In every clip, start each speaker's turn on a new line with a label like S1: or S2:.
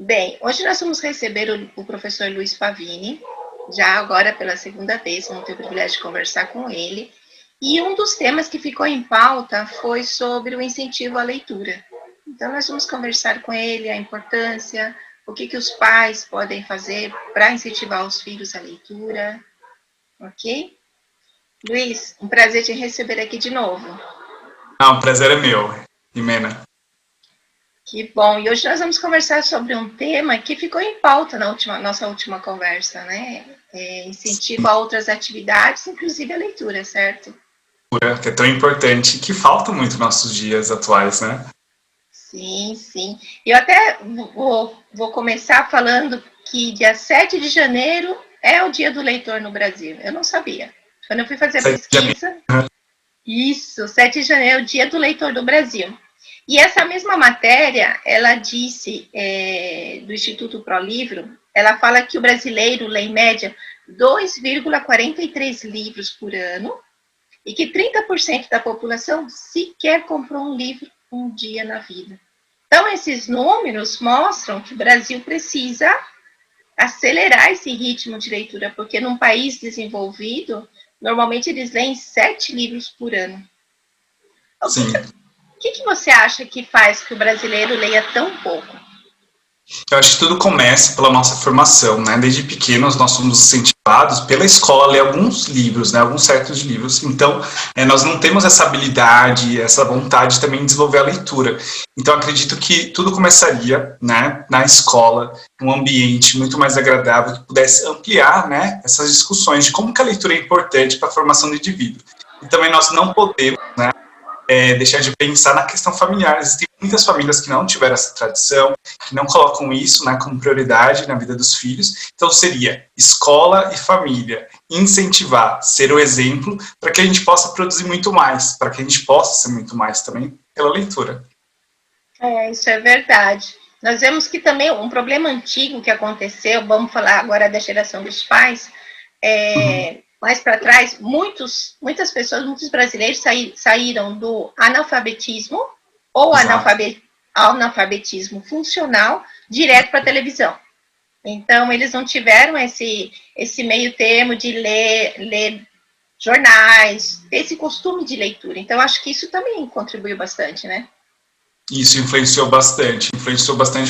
S1: Bem, hoje nós vamos receber o professor Luiz Pavini, já agora pela segunda vez, vamos ter o privilégio de conversar com ele. E um dos temas que ficou em pauta foi sobre o incentivo à leitura. Então, nós vamos conversar com ele a importância, o que os pais podem fazer para incentivar os filhos à leitura, ok? Luiz, um prazer te receber aqui de novo.
S2: O prazer é meu, Jimena.
S1: Que bom. E hoje nós vamos conversar sobre um tema que ficou em pauta na nossa última conversa, né? Incentivo a outras atividades, inclusive a leitura, certo?
S2: Que é tão importante, que falta muito nos nossos dias atuais, né?
S1: Sim, sim. Eu até vou começar falando que dia 7 de janeiro é o dia do leitor no Brasil. Eu não sabia. Quando eu fui fazer a
S2: 7 de janeiro.
S1: pesquisa, isso, 7 de janeiro é o dia do leitor do Brasil. E essa mesma matéria, ela disse, do Instituto ProLivro, ela fala que o brasileiro lê em média 2,43 livros por ano e que 30% da população sequer comprou um livro um dia na vida. Então, esses números mostram que o Brasil precisa acelerar esse ritmo de leitura, porque num país desenvolvido, normalmente eles leem 7 livros por ano.
S2: Sim.
S1: O que você acha que faz que o brasileiro leia tão pouco?
S2: Eu acho que tudo começa pela nossa formação, né? Desde pequenos nós somos incentivados pela escola a ler alguns livros, né? Alguns certos livros. Então, nós não temos essa habilidade, essa vontade também de desenvolver a leitura. Então, acredito que tudo começaria, né? Na escola, um ambiente muito mais agradável que pudesse ampliar, né? Essas discussões de como que a leitura é importante para a formação do indivíduo. E também nós não podemos, né? Deixar de pensar na questão familiar. Existem muitas famílias que não tiveram essa tradição, que não colocam isso, né, como prioridade na vida dos filhos. Então seria escola e família, incentivar, ser o exemplo, para que a gente possa produzir muito mais, para que a gente possa ser muito mais também pela leitura.
S1: Isso é verdade. Nós vemos que também um problema antigo que aconteceu, vamos falar agora da geração dos pais, mais para trás, muitas pessoas, muitos brasileiros saíram do analfabetismo ou analfabetismo funcional direto para a televisão. Então, eles não tiveram esse meio termo de ler jornais, esse costume de leitura. Então, acho que isso também contribuiu bastante, né?
S2: Isso influenciou bastante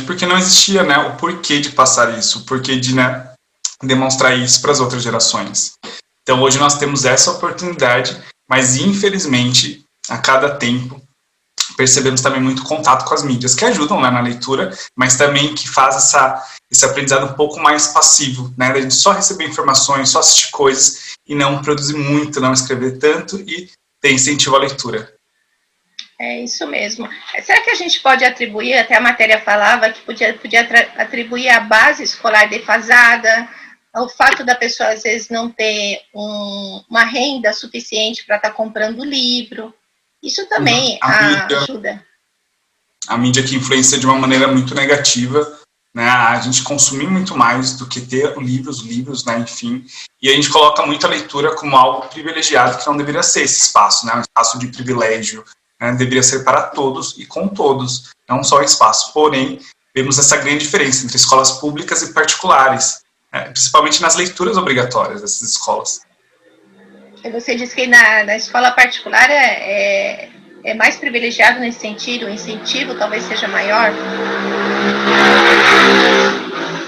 S2: porque não existia, né, o porquê de passar isso, o porquê de, né, demonstrar isso para as outras gerações. Então hoje nós temos essa oportunidade, mas infelizmente a cada tempo percebemos também muito contato com as mídias, que ajudam, né, na leitura, mas também que faz esse aprendizado um pouco mais passivo, né, da gente só receber informações, só assistir coisas e não produzir muito, não escrever tanto e ter incentivo à leitura.
S1: É isso mesmo. Será que a gente pode atribuir, até a matéria falava que podia atribuir a base escolar defasada, o fato da pessoa às vezes não ter uma renda suficiente para estar comprando livro, isso também ajuda.
S2: A mídia que influencia de uma maneira muito negativa, né, a gente consumir muito mais do que ter os livros, né, enfim, e a gente coloca muito a leitura como algo privilegiado, que não deveria ser esse espaço, né, um espaço de privilégio, né, deveria ser para todos e com todos, não só o espaço. Porém, vemos essa grande diferença entre escolas públicas e particulares, né, principalmente nas leituras obrigatórias dessas escolas.
S1: Você disse que na escola particular é mais privilegiado nesse sentido, o incentivo talvez seja maior?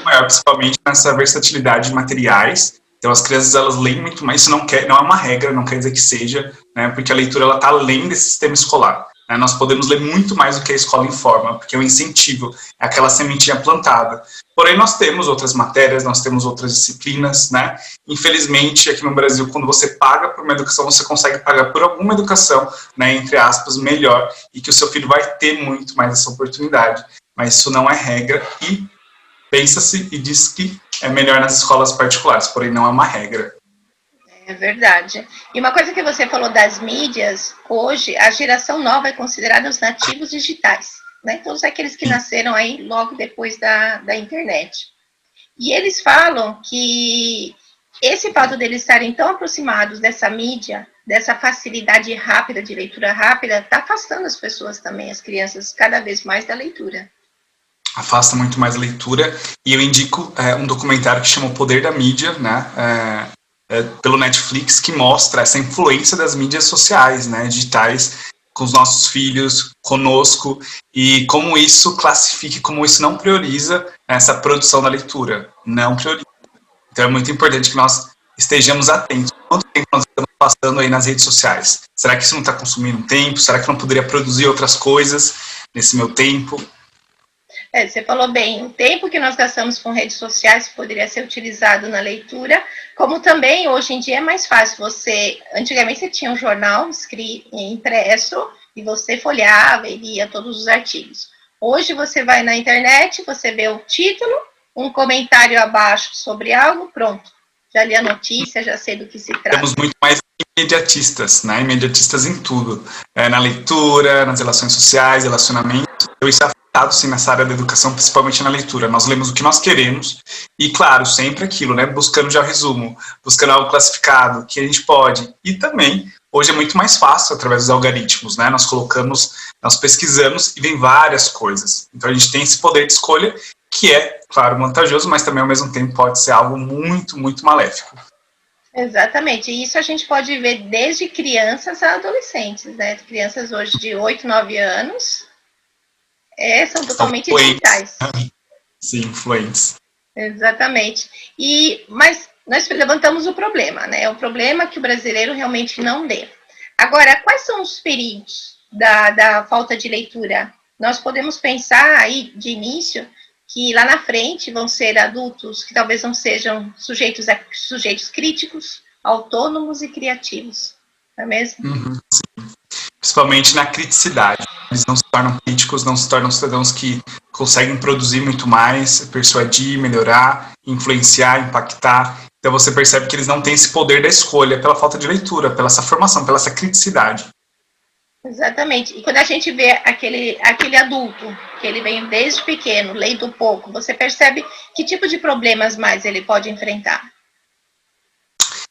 S2: Maior, principalmente nessa versatilidade de materiais. Então as crianças elas leem muito mais, isso não é uma regra, não quer dizer que seja, né, porque a leitura ela está além desse sistema escolar. Né, nós podemos ler muito mais do que a escola informa, porque é um incentivo, é aquela sementinha plantada. Porém, nós temos outras matérias, nós temos outras disciplinas, né? Infelizmente, aqui no Brasil, quando você paga por uma educação, você consegue pagar por alguma educação, né, entre aspas, melhor, e que o seu filho vai ter muito mais essa oportunidade. Mas isso não é regra e pensa-se e diz que é melhor nas escolas particulares, porém não é uma regra.
S1: É verdade. E uma coisa que você falou das mídias, hoje a geração nova é considerada os nativos digitais, né? Todos aqueles que nasceram aí logo depois da internet. E eles falam que esse fato deles estarem tão aproximados dessa mídia, dessa facilidade rápida, de leitura rápida, está afastando as pessoas também, as crianças, cada vez mais da leitura.
S2: afasta muito mais a leitura, e eu indico um documentário que chama O Poder da Mídia, né, pelo Netflix, que mostra essa influência das mídias sociais, né, digitais, com os nossos filhos, conosco, e como isso classifica, como isso não prioriza essa produção da leitura, não prioriza. Então é muito importante que nós estejamos atentos. Quanto tempo nós estamos passando aí nas redes sociais? Será que isso não está consumindo tempo? Será que eu não poderia produzir outras coisas nesse meu tempo?
S1: Você falou bem, o tempo que nós gastamos com redes sociais poderia ser utilizado na leitura, como também hoje em dia é mais fácil. Antigamente você tinha um jornal impresso e você folheava e lia todos os artigos. Hoje você vai na internet, você vê o título, um comentário abaixo sobre algo, pronto. Já li a notícia, já sei do que se trata.
S2: Temos muito mais imediatistas, né? Imediatistas em tudo. Na leitura, nas relações sociais, relacionamentos. Então, isso é afetado, sim, nessa área da educação, principalmente na leitura. Nós lemos o que nós queremos e, claro, sempre aquilo, né? Buscando já o resumo, buscando algo classificado, que a gente pode. E também, hoje é muito mais fácil, através dos algoritmos, né? Nós pesquisamos e vem várias coisas. Então, a gente tem esse poder de escolha, que é, claro, vantajoso, mas também, ao mesmo tempo, pode ser algo muito, muito maléfico.
S1: Exatamente, e isso a gente pode ver desde crianças a adolescentes, né? Crianças hoje de 8, 9 anos são totalmente digitais.
S2: Sim, influentes.
S1: Exatamente. Mas nós levantamos o problema, né? O problema que o brasileiro realmente não lê. Agora, quais são os perigos da falta de leitura? Nós podemos pensar aí, de início, que lá na frente vão ser adultos que talvez não sejam sujeitos críticos, autônomos e criativos, não é mesmo?
S2: Sim. Principalmente na criticidade. Eles não se tornam críticos, não se tornam cidadãos que conseguem produzir muito mais, persuadir, melhorar, influenciar, impactar. Então você percebe que eles não têm esse poder da escolha pela falta de leitura, pela essa formação, pela essa criticidade.
S1: Exatamente. E quando a gente vê aquele adulto, que ele vem desde pequeno, lendo pouco, você percebe que tipo de problemas mais ele pode enfrentar?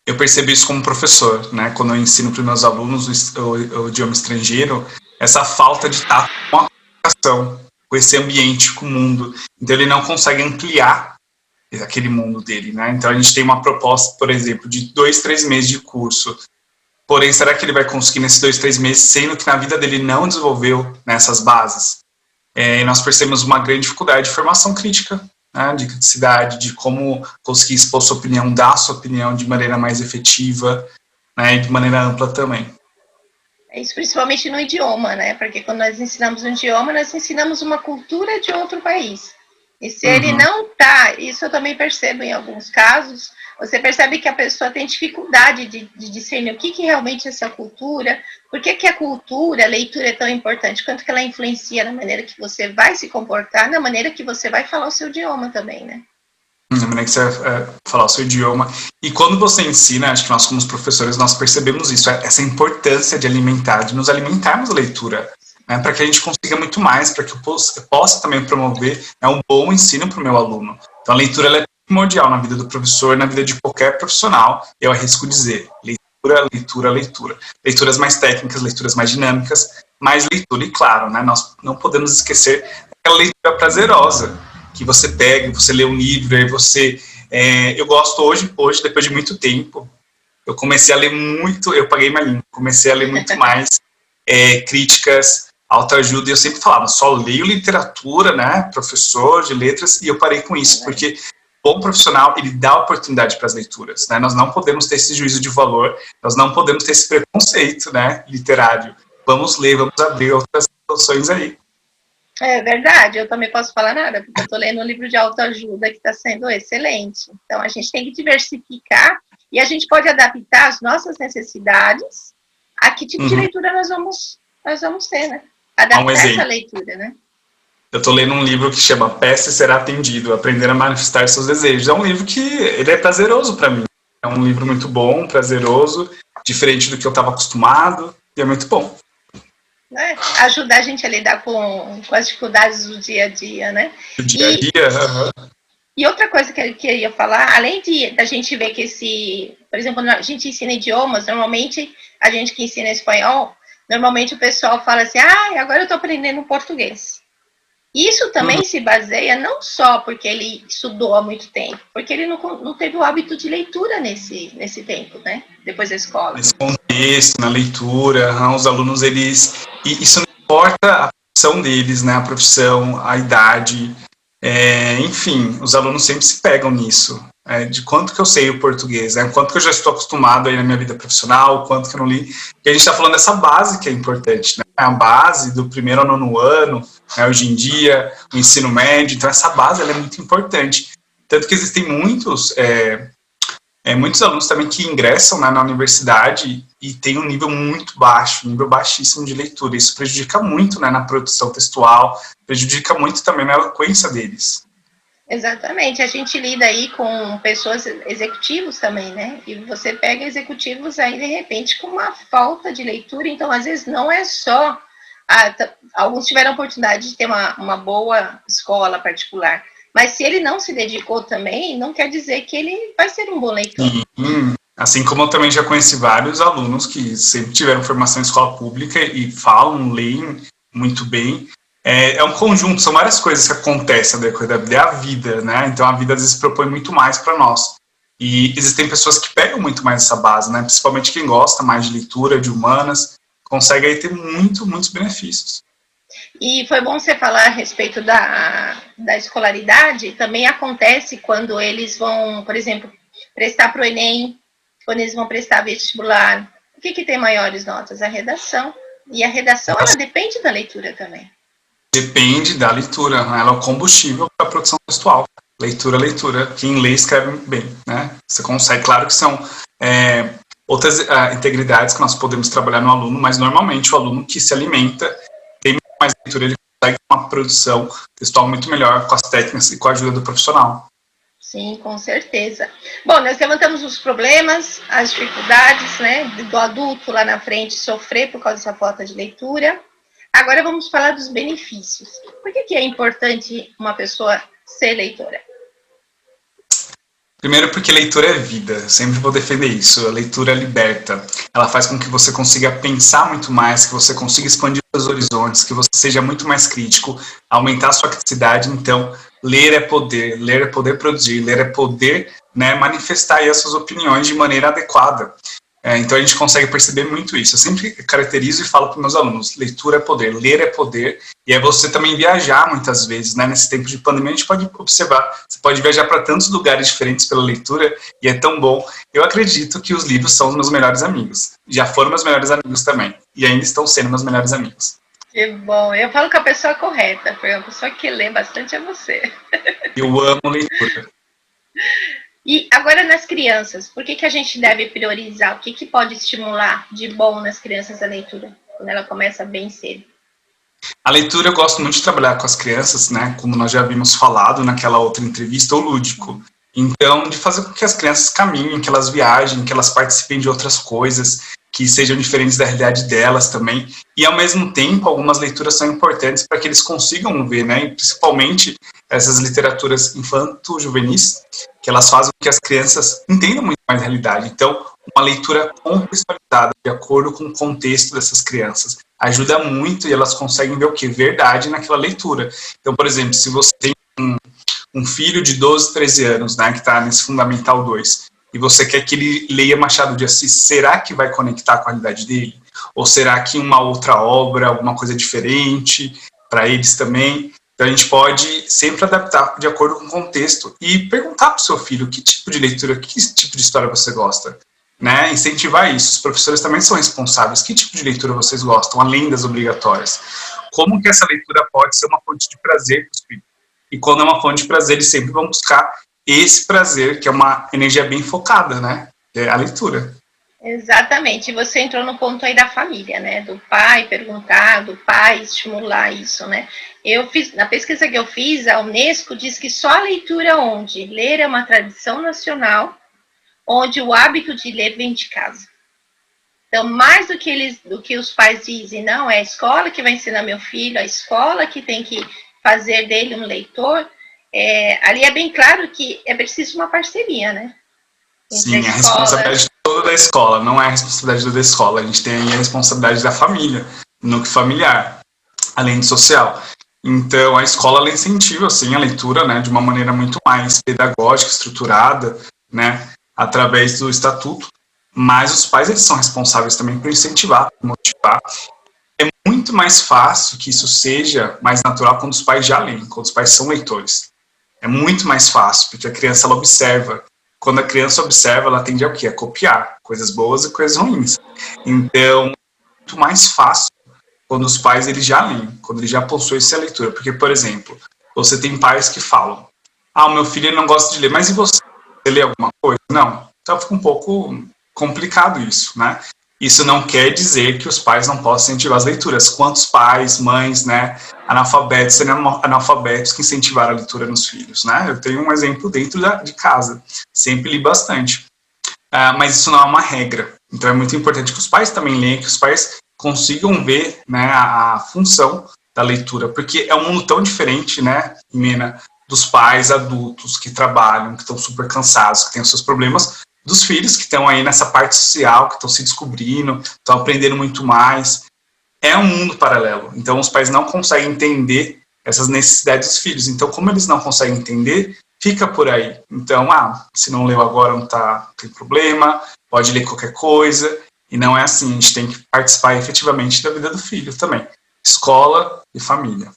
S2: Eu percebo isso como professor, né? Quando eu ensino para os meus alunos o idioma estrangeiro, essa falta de tato com a comunicação, com esse ambiente, com o mundo. Então ele não consegue ampliar aquele mundo dele, né? Então a gente tem uma proposta, por exemplo, de 2, 3 meses de curso. Porém, será que ele vai conseguir nesses 2, 3 meses, sendo que na vida dele não desenvolveu nessas bases? E nós percebemos uma grande dificuldade de formação crítica, né, de criticidade, de como conseguir expor sua opinião, dar sua opinião de maneira mais efetiva, né, e de maneira ampla também.
S1: Isso principalmente no idioma, né? Porque quando nós ensinamos um idioma, nós ensinamos uma cultura de outro país. E se ele não tá, isso eu também percebo em alguns casos, você percebe que a pessoa tem dificuldade de discernir o que realmente é essa cultura, por que a cultura, a leitura é tão importante, quanto que ela influencia na maneira que você vai se comportar, na maneira que você vai falar o seu idioma também, né?
S2: Na maneira que você vai falar o seu idioma. E quando você ensina, acho que nós como professores, nós percebemos isso, essa importância de alimentar, de nos alimentarmos a leitura, né, para que a gente consiga muito mais, para que eu possa também promover um bom ensino para o meu aluno. Então a leitura ela é primordial na vida do professor, na vida de qualquer profissional, eu arrisco dizer, leitura, leitura, leitura. Leituras mais técnicas, leituras mais dinâmicas, mais leitura, e claro, né, nós não podemos esquecer aquela leitura prazerosa, que você pega, você lê um livro, e você... eu gosto hoje, depois de muito tempo, eu comecei a ler muito, eu paguei minha língua, comecei a ler muito mais críticas, autoajuda, e eu sempre falava, só leio literatura, né, professor de letras, e eu parei com isso, porque bom profissional, ele dá oportunidade para as leituras, né, nós não podemos ter esse juízo de valor, nós não podemos ter esse preconceito, né, literário, vamos ler, vamos abrir outras opções aí.
S1: É verdade, eu também posso falar nada, porque eu estou lendo um livro de autoajuda que está sendo excelente. Então, a gente tem que diversificar e a gente pode adaptar as nossas necessidades a que tipo de leitura nós vamos ter, né? Adaptar essa leitura, né?
S2: Eu estou lendo um livro que chama Peça e Será Atendido, Aprender a Manifestar Seus Desejos. É um livro que ele é prazeroso para mim. É um livro muito bom, prazeroso, diferente do que eu estava acostumado, e é muito bom.
S1: Né? Ajudar a gente a lidar com as dificuldades do dia a dia, né?
S2: Do dia a dia,
S1: E outra coisa que eu queria falar, além da gente ver que por exemplo, quando a gente ensina idiomas, normalmente, a gente que ensina espanhol, normalmente o pessoal fala assim, agora eu estou aprendendo português. Isso também se baseia não só porque ele estudou há muito tempo, porque ele não teve o hábito de leitura nesse tempo, né? Depois da escola.
S2: Nesse contexto, na leitura, os alunos, eles... E isso não importa a profissão deles, né? A profissão, a idade, enfim, os alunos sempre se pegam nisso. De quanto que eu sei o português, quanto que eu já estou acostumado aí na minha vida profissional, quanto que eu não li. E a gente está falando dessa base que é importante, né? A base do primeiro ao nono ano, né? Hoje em dia, o ensino médio, então essa base ela é muito importante. Tanto que existem muitos alunos também que ingressam, né, na universidade e têm um nível muito baixo, um nível baixíssimo de leitura. Isso prejudica muito, né, na produção textual, prejudica muito também na eloquência deles.
S1: Exatamente, a gente lida aí com pessoas, executivos também, né? E você pega executivos aí, de repente, com uma falta de leitura, então, às vezes, não é só... alguns tiveram a oportunidade de ter uma boa escola particular, mas se ele não se dedicou também, não quer dizer que ele vai ser um bom leitor.
S2: Assim como eu também já conheci vários alunos que sempre tiveram formação em escola pública e falam, leem muito bem. É um conjunto, são várias coisas que acontecem no decorrer da vida, é a vida, né? Então a vida às vezes propõe muito mais para nós. E existem pessoas que pegam muito mais essa base, né? Principalmente quem gosta mais de leitura, de humanas, consegue aí ter muitos benefícios.
S1: E foi bom você falar a respeito da escolaridade, também acontece quando eles vão, por exemplo, prestar para o Enem, quando eles vão prestar vestibular. O que tem maiores notas? A redação. E a redação, ela depende da leitura também.
S2: Depende da leitura, ela é o combustível para a produção textual. Leitura. Quem lê escreve bem, né? Você consegue, claro que são outras integridades que nós podemos trabalhar no aluno, mas normalmente o aluno que se alimenta tem muito mais leitura, ele consegue uma produção textual muito melhor com as técnicas e com a ajuda do profissional.
S1: Sim, com certeza. Bom, nós levantamos os problemas, as dificuldades, né, do adulto lá na frente sofrer por causa dessa falta de leitura. Agora vamos falar dos benefícios. Por que é importante uma pessoa ser leitora?
S2: Primeiro porque leitura é vida, eu sempre vou defender isso. A leitura liberta, ela faz com que você consiga pensar muito mais, que você consiga expandir os horizontes, que você seja muito mais crítico, aumentar a sua criticidade. Então, ler é poder produzir, ler é poder, né, manifestar aí as suas opiniões de maneira adequada. Então a gente consegue perceber muito isso. Eu sempre caracterizo e falo para meus alunos, leitura é poder, ler é poder, e é você também viajar muitas vezes, né? Nesse tempo de pandemia a gente pode observar, você pode viajar para tantos lugares diferentes pela leitura, e é tão bom. Eu acredito que os livros são os meus melhores amigos, já foram meus melhores amigos também, e ainda estão sendo meus melhores amigos.
S1: Que bom, eu falo com a pessoa correta, porque a pessoa que lê bastante é você.
S2: Eu amo leitura.
S1: E agora nas crianças, por que a gente deve priorizar? O que pode estimular de bom nas crianças a leitura, quando ela começa bem cedo?
S2: A leitura eu gosto muito de trabalhar com as crianças, né? Como nós já havíamos falado naquela outra entrevista, o lúdico. Então, de fazer com que as crianças caminhem, que elas viajem, que elas participem de outras coisas, que sejam diferentes da realidade delas também. E, ao mesmo tempo, algumas leituras são importantes para que eles consigam ver, né? E, principalmente, essas literaturas infanto-juvenis, que elas fazem com que as crianças entendam muito mais a realidade. Então, uma leitura contextualizada, de acordo com o contexto dessas crianças, ajuda muito e elas conseguem ver o que? Verdade naquela leitura. Então, por exemplo, se você tem um filho de 12, 13 anos, né, que está nesse Fundamental 2, e você quer que ele leia Machado de Assis, será que vai conectar com a realidade dele? Ou será que uma outra obra, alguma coisa diferente, para eles também? Então a gente pode sempre adaptar de acordo com o contexto e perguntar para o seu filho que tipo de leitura, que tipo de história você gosta. Né? Incentivar isso. Os professores também são responsáveis. Que tipo de leitura vocês gostam, além das obrigatórias? Como que essa leitura pode ser uma fonte de prazer para os filhos? E quando é uma fonte de prazer, eles sempre vão buscar esse prazer, que é uma energia bem focada, né? É a leitura.
S1: Exatamente. Você entrou no ponto aí da família, né? Do pai perguntar, do pai estimular isso, né? Na pesquisa que eu fiz, a Unesco diz que só a leitura onde ler é uma tradição nacional, onde o hábito de ler vem de casa. Então, mais do que os pais dizem, não, é a escola que vai ensinar meu filho, a escola que tem que fazer dele um leitor, ali é bem claro que é preciso uma parceria, né?
S2: Sim, a responsabilidade toda da escola, não é a responsabilidade da escola, a gente tem aí a responsabilidade da família, núcleo familiar, além do social. Então, a escola ela incentiva, assim, a leitura, né, de uma maneira muito mais pedagógica, estruturada, né, através do estatuto, mas os pais, eles são responsáveis também por incentivar, por motivar. É muito mais fácil que isso seja mais natural quando os pais já leem, quando os pais são leitores. É muito mais fácil, porque a criança, ela observa. Quando a criança observa, ela tende a quê? A copiar coisas boas e coisas ruins. Então, é muito mais fácil quando os pais eles já leem, quando eles já possuem essa leitura. Porque, por exemplo, você tem pais que falam, o meu filho ele não gosta de ler, mas e você? Você lê alguma coisa? Não. Então fica um pouco complicado isso, né? Isso não quer dizer que os pais não possam incentivar as leituras. Quantos pais, mães, né, analfabetos, analfabetos que incentivaram a leitura nos filhos, né? Eu tenho um exemplo dentro de casa. Sempre li bastante. Mas isso não é uma regra. Então é muito importante que os pais também leiam, que os pais consigam ver, né, a função da leitura, porque é um mundo tão diferente, né, Mena, dos pais adultos que trabalham, que estão super cansados, que têm os seus problemas, dos filhos que estão aí nessa parte social, que estão se descobrindo, estão aprendendo muito mais. É um mundo paralelo. Então os pais não conseguem entender essas necessidades dos filhos. Então, como eles não conseguem entender, fica por aí. Então, se não leu agora, não tem problema, pode ler qualquer coisa. E não é assim, a gente tem que participar efetivamente da vida do filho também. Escola e família.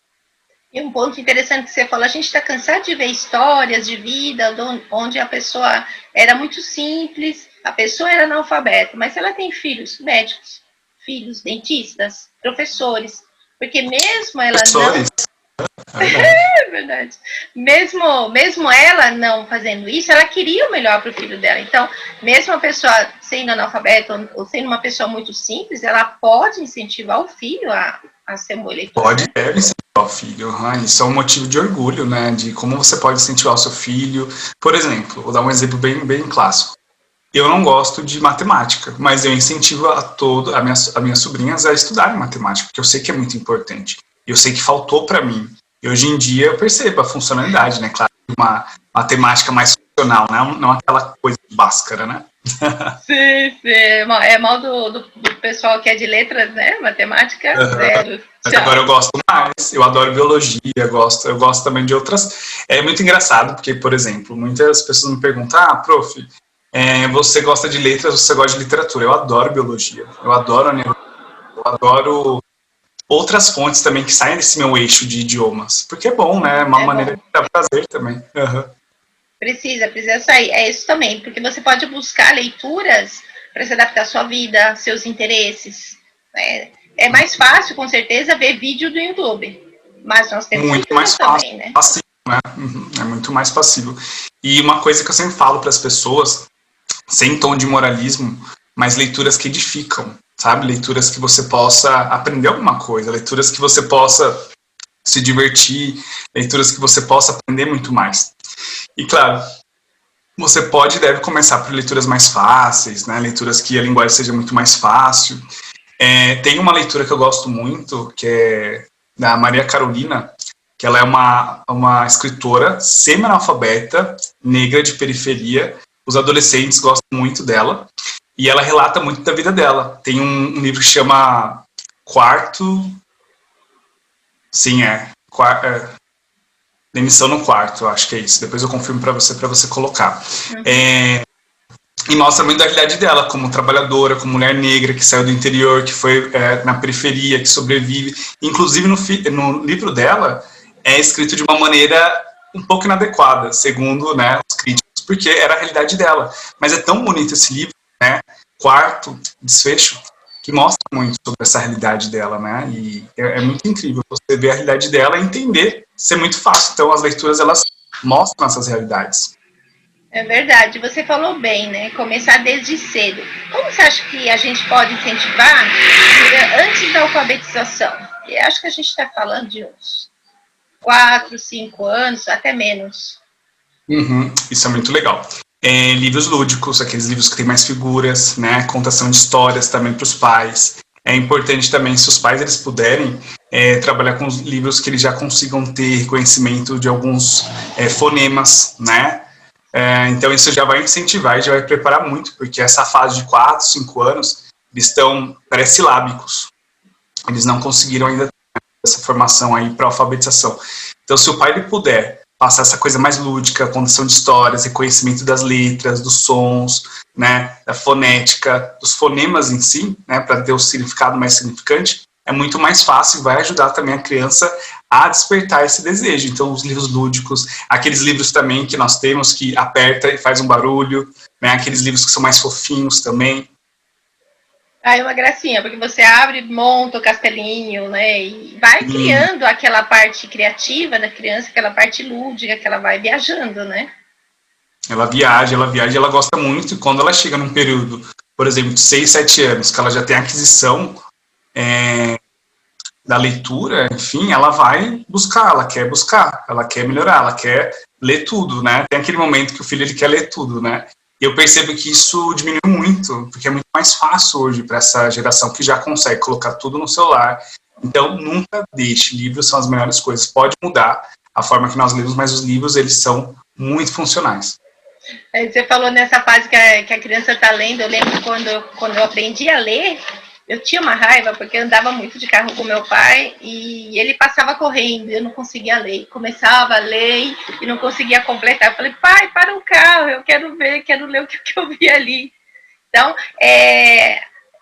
S1: E um ponto interessante que você falou, a gente está cansado de ver histórias de vida onde a pessoa era muito simples, a pessoa era analfabeta, mas ela tem filhos médicos, filhos dentistas, professores, porque mesmo ela
S2: professores.
S1: não... É verdade. Mesmo ela não fazendo isso, ela queria o melhor para o filho dela. Então, mesmo a pessoa sendo analfabeta ou sendo uma pessoa muito simples, ela pode incentivar o filho a ser um eleitor.
S2: Pode, deve incentivar o filho. Isso é um motivo de orgulho, né? De como você pode incentivar o seu filho. Por exemplo, vou dar um exemplo bem clássico. Eu não gosto de matemática, mas eu incentivo as minhas sobrinhas a estudarem matemática, porque eu sei que é muito importante. Eu sei que faltou para mim. E hoje em dia eu percebo a funcionalidade, né? Claro, uma matemática mais funcional, né? Não aquela coisa báscara, né?
S1: Sim. É mal do pessoal que é de letras, né? Matemática, zero.
S2: Mas agora eu gosto mais, eu adoro biologia, eu gosto também de outras. É muito engraçado, porque, por exemplo, muitas pessoas me perguntam, prof, você gosta de letras, você gosta de literatura? Eu adoro biologia, eu adoro a neurologia, eu adoro outras fontes também que saem desse meu eixo de idiomas, porque é bom, né? É uma maneira de dar prazer também. Uhum.
S1: Precisa sair. É isso também, porque você pode buscar leituras para se adaptar à sua vida, seus interesses. Né? É mais fácil, com certeza, ver vídeo do YouTube. Mas nós temos
S2: muito mais fácil, também, né? Passivo, né? É muito mais passivo. E uma coisa que eu sempre falo para as pessoas, sem tom de moralismo, mas leituras que edificam, sabe? Leituras que você possa aprender alguma coisa, leituras que você possa se divertir, leituras que você possa aprender muito mais. E claro, você pode e deve começar por leituras mais fáceis, né? Leituras que a linguagem seja muito mais fácil. Tem uma leitura que eu gosto muito, que é da Maria Carolina, que ela é uma escritora semi-analfabeta, negra de periferia. Os adolescentes gostam muito dela. E ela relata muito da vida dela. Tem um livro que chama Quarto... Sim, Demissão no Quarto, acho que é isso. Depois eu confirmo para você colocar. Uhum. E mostra muito da realidade dela, como trabalhadora, como mulher negra, que saiu do interior, que foi na periferia, que sobrevive. Inclusive, no livro dela, é escrito de uma maneira um pouco inadequada, segundo, né, os críticos, porque era a realidade dela. Mas é tão bonito esse livro, né, Quarto, Desfecho, que mostra muito sobre essa realidade dela, né, e é muito incrível você ver a realidade dela e entender, ser muito fácil. Então, as leituras, elas mostram essas realidades.
S1: É verdade, você falou bem, né, começar desde cedo. Como você acha que a gente pode incentivar antes da alfabetização? Eu acho que a gente está falando de uns 4, 5 anos, até menos.
S2: Isso é muito legal. Livros lúdicos, aqueles livros que têm mais figuras, né, contação de histórias também para os pais. É importante também, se os pais eles puderem, trabalhar com os livros que eles já consigam ter reconhecimento de alguns fonemas, né? Então isso já vai incentivar e já vai preparar muito, porque essa fase de 4, 5 anos, eles estão pré-silábicos. Eles não conseguiram ainda. essa formação aí para alfabetização. Então, se o pai ele puder passar essa coisa mais lúdica, contação de histórias, reconhecimento das letras, dos sons, né, da fonética, dos fonemas em si, né, para ter o significado mais significante, é muito mais fácil e vai ajudar também a criança a despertar esse desejo. Então, os livros lúdicos, aqueles livros também que nós temos que aperta e faz um barulho, né, aqueles livros que são mais fofinhos também.
S1: Ah, é uma gracinha, porque você abre, monta o castelinho, né, e vai criando aquela parte criativa da criança, aquela parte lúdica, que ela vai viajando, né?
S2: Ela viaja, ela gosta muito, e quando ela chega num período, por exemplo, de 6, 7 anos, que ela já tem aquisição da leitura, enfim, ela vai buscar, ela quer melhorar, ela quer ler tudo, né? Tem aquele momento que o filho ele quer ler tudo, né? E eu percebo que isso diminuiu muito, porque é muito mais fácil hoje para essa geração que já consegue colocar tudo no celular. Então, nunca deixe, livros são as melhores coisas. Pode mudar a forma que nós lemos, mas os livros, eles são muito funcionais.
S1: Você falou nessa fase que a criança está lendo. Eu lembro quando eu aprendi a ler, eu tinha uma raiva, porque eu andava muito de carro com meu pai e ele passava correndo, eu não conseguia ler. Começava a ler e não conseguia completar. Eu falei, pai, para o carro, eu quero ver, quero ler o que eu vi ali. Então,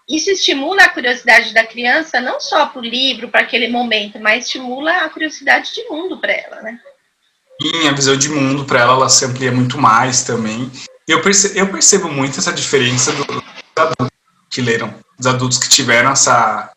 S1: isso estimula a curiosidade da criança, não só para o livro, para aquele momento, mas estimula a curiosidade de mundo para ela, né?
S2: E a visão de mundo para ela se amplia muito mais também. Eu percebo muito essa diferença dos adultos que leram, dos adultos que tiveram essa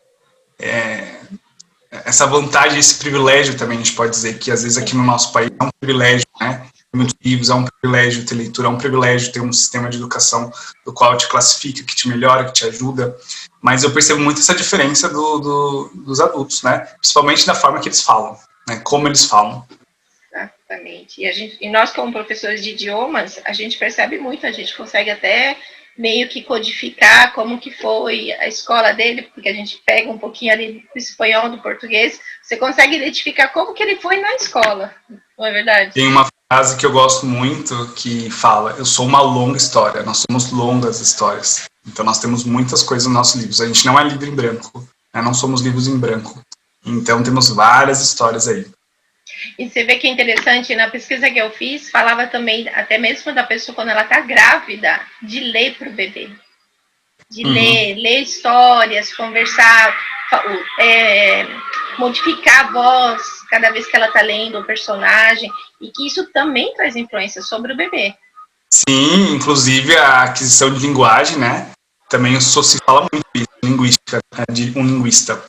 S2: vantagem, esse privilégio também, a gente pode dizer que às vezes aqui no nosso país é um privilégio, né? Muitos livros, é um privilégio ter leitura, é um privilégio ter um sistema de educação do qual te classifica, que te melhora, que te ajuda. Mas eu percebo muito essa diferença dos adultos, né? Principalmente da forma que eles falam, né? Como eles falam.
S1: Exatamente. E nós, como professores de idiomas, a gente percebe muito, a gente consegue até meio que codificar como que foi a escola dele, porque a gente pega um pouquinho ali do espanhol, do português, você consegue identificar como que ele foi na escola, não é verdade?
S2: Tem uma frase que eu gosto muito que fala, eu sou uma longa história, nós somos longas histórias. Então nós temos muitas coisas nos nossos livros, a gente não é livro em branco, né? Não somos livros em branco. Então temos várias histórias aí.
S1: E você vê que é interessante, na pesquisa que eu fiz, falava também, até mesmo da pessoa quando ela está grávida, de ler para o bebê. De ler histórias, conversar, modificar a voz cada vez que ela está lendo o personagem, e que isso também traz influência sobre o bebê.
S2: Sim, inclusive a aquisição de linguagem, né? Também se fala muito isso, linguística, de um linguista.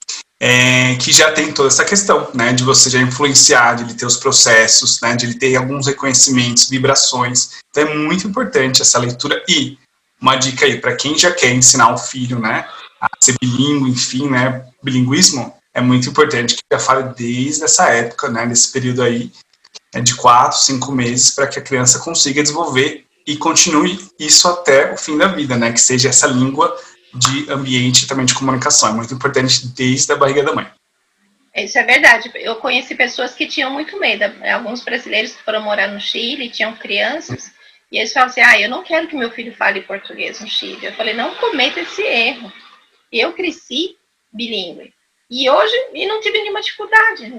S2: Que já tem toda essa questão, né, de você já influenciar, de ele ter os processos, né, de ele ter alguns reconhecimentos, vibrações. Então é muito importante essa leitura. E uma dica aí, para quem já quer ensinar o filho, né, a ser bilíngue, enfim, né, bilinguismo, é muito importante que já fale desde essa época, né, desse período aí, de 4, 5 meses, para que a criança consiga desenvolver e continue isso até o fim da vida, né, que seja essa língua de ambiente também de comunicação. É muito importante desde a barriga da mãe.
S1: Isso é verdade. Eu conheci pessoas que tinham muito medo. Alguns brasileiros que foram morar no Chile, tinham crianças, e eles falavam assim, eu não quero que meu filho fale português no Chile. Eu falei, não cometa esse erro. Eu cresci bilíngue. E hoje, não tive nenhuma dificuldade,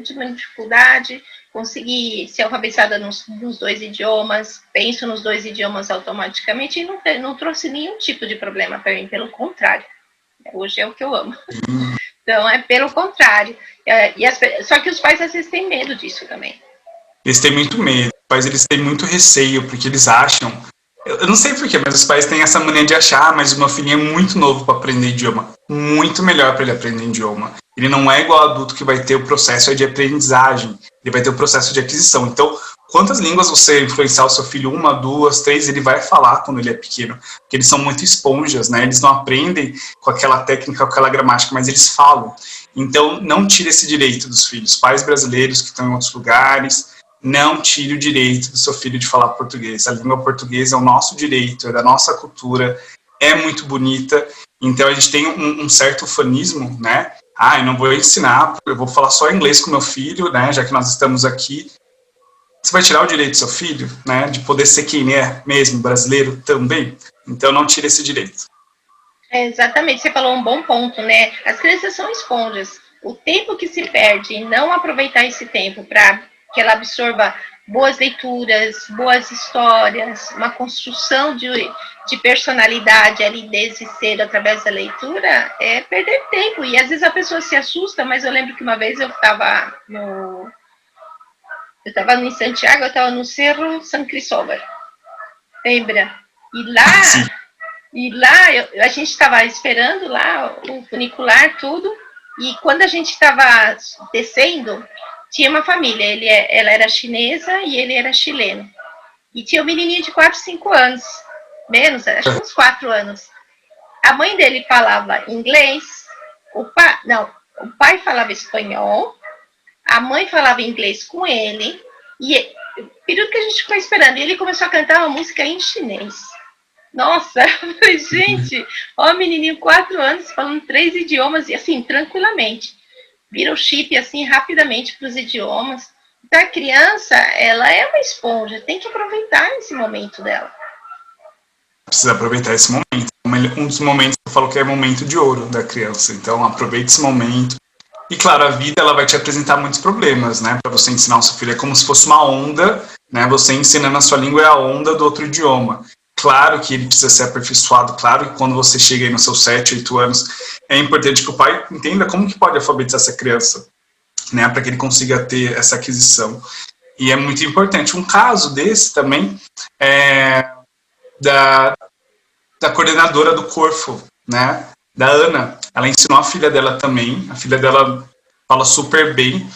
S1: consegui ser alfabetizada nos 2 idiomas, penso nos 2 idiomas automaticamente, e não trouxe nenhum tipo de problema para mim, pelo contrário. Hoje é o que eu amo. Então, é pelo contrário. Só que os pais, às vezes, têm medo disso também.
S2: Eles têm muito medo, os pais eles têm muito receio, porque eles acham... Eu não sei porquê, mas os pais têm essa mania de achar, mas o meu filhinho é muito novo para aprender idioma. Muito melhor para ele aprender idioma. Ele não é igual ao adulto que vai ter o processo de aprendizagem, ele vai ter o processo de aquisição. Então, quantas línguas você influenciar o seu filho, 1, 2, 3, ele vai falar quando ele é pequeno. Porque eles são muito esponjas, né? Eles não aprendem com aquela técnica, com aquela gramática, mas eles falam. Então, não tire esse direito dos filhos. Pais brasileiros que estão em outros lugares, não tire o direito do seu filho de falar português. A língua portuguesa é o nosso direito, é da nossa cultura, é muito bonita. Então, a gente tem um certo ufanismo, né? Eu não vou ensinar, eu vou falar só inglês com meu filho, né? Já que nós estamos aqui. Você vai tirar o direito do seu filho, né? De poder ser quem é mesmo, brasileiro também. Então, não tire esse direito.
S1: Exatamente, você falou um bom ponto, né? As crianças são esponjas. o tempo que se perde em não aproveitar esse tempo para que ela absorva boas leituras, boas histórias, uma construção de personalidade ali desde cedo através da leitura, é perder tempo. E às vezes a pessoa se assusta, mas eu lembro que uma vez eu estava em Santiago, eu estava no Cerro San Cristóbal, lembra? E lá a gente estava esperando lá o funicular, tudo, e quando a gente estava descendo, tinha uma família, ela era chinesa e ele era chileno. E tinha um menininho de 4, 5 anos, menos, acho que uns 4 anos. A mãe dele falava inglês, o pai falava espanhol, a mãe falava inglês com ele, e o período que a gente ficou esperando, e ele começou a cantar uma música em chinês. Nossa, gente, ó, menininho, 4 anos, falando 3 idiomas, e assim, tranquilamente. Vira o chip, assim, rapidamente para os idiomas. Então, a criança, ela é uma esponja, tem que aproveitar esse momento dela.
S2: Precisa aproveitar esse momento. Um dos momentos que eu falo que é o momento de ouro da criança. Então, aproveite esse momento. E, claro, a vida, ela vai te apresentar muitos problemas, né? Para você ensinar o seu filho. É como se fosse uma onda, né? Você ensinando a sua língua é a onda do outro idioma. Claro que ele precisa ser aperfeiçoado, claro que quando você chega aí nos seus 7, 8 anos, é importante que o pai entenda como que pode alfabetizar essa criança, né, para que ele consiga ter essa aquisição. E é muito importante. Um caso desse também é da coordenadora do Corfo, né, da Ana. Ela ensinou a filha dela também, a filha dela fala super bem,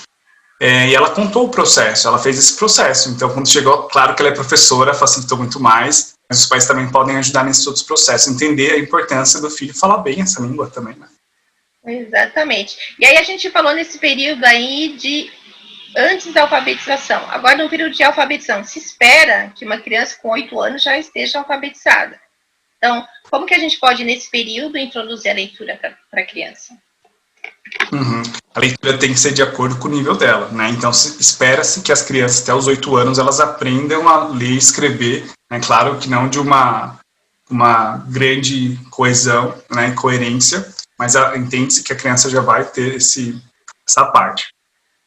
S2: e ela contou o processo, ela fez esse processo. Então, quando chegou, claro que ela é professora, facilitou muito mais, mas os pais também podem ajudar nesses outros processos, entender a importância do filho falar bem essa língua também, né?
S1: Exatamente. E aí a gente falou nesse período aí de antes da alfabetização. Agora, no período de alfabetização, se espera que uma criança com 8 anos já esteja alfabetizada. Então, como que a gente pode, nesse período, introduzir a leitura para a criança?
S2: A leitura tem que ser de acordo com o nível dela, né? Então, espera-se que as crianças até os 8 anos elas aprendam a ler e escrever, né? Claro que não de uma grande coesão, né, e coerência, mas entende-se que a criança já vai ter essa parte.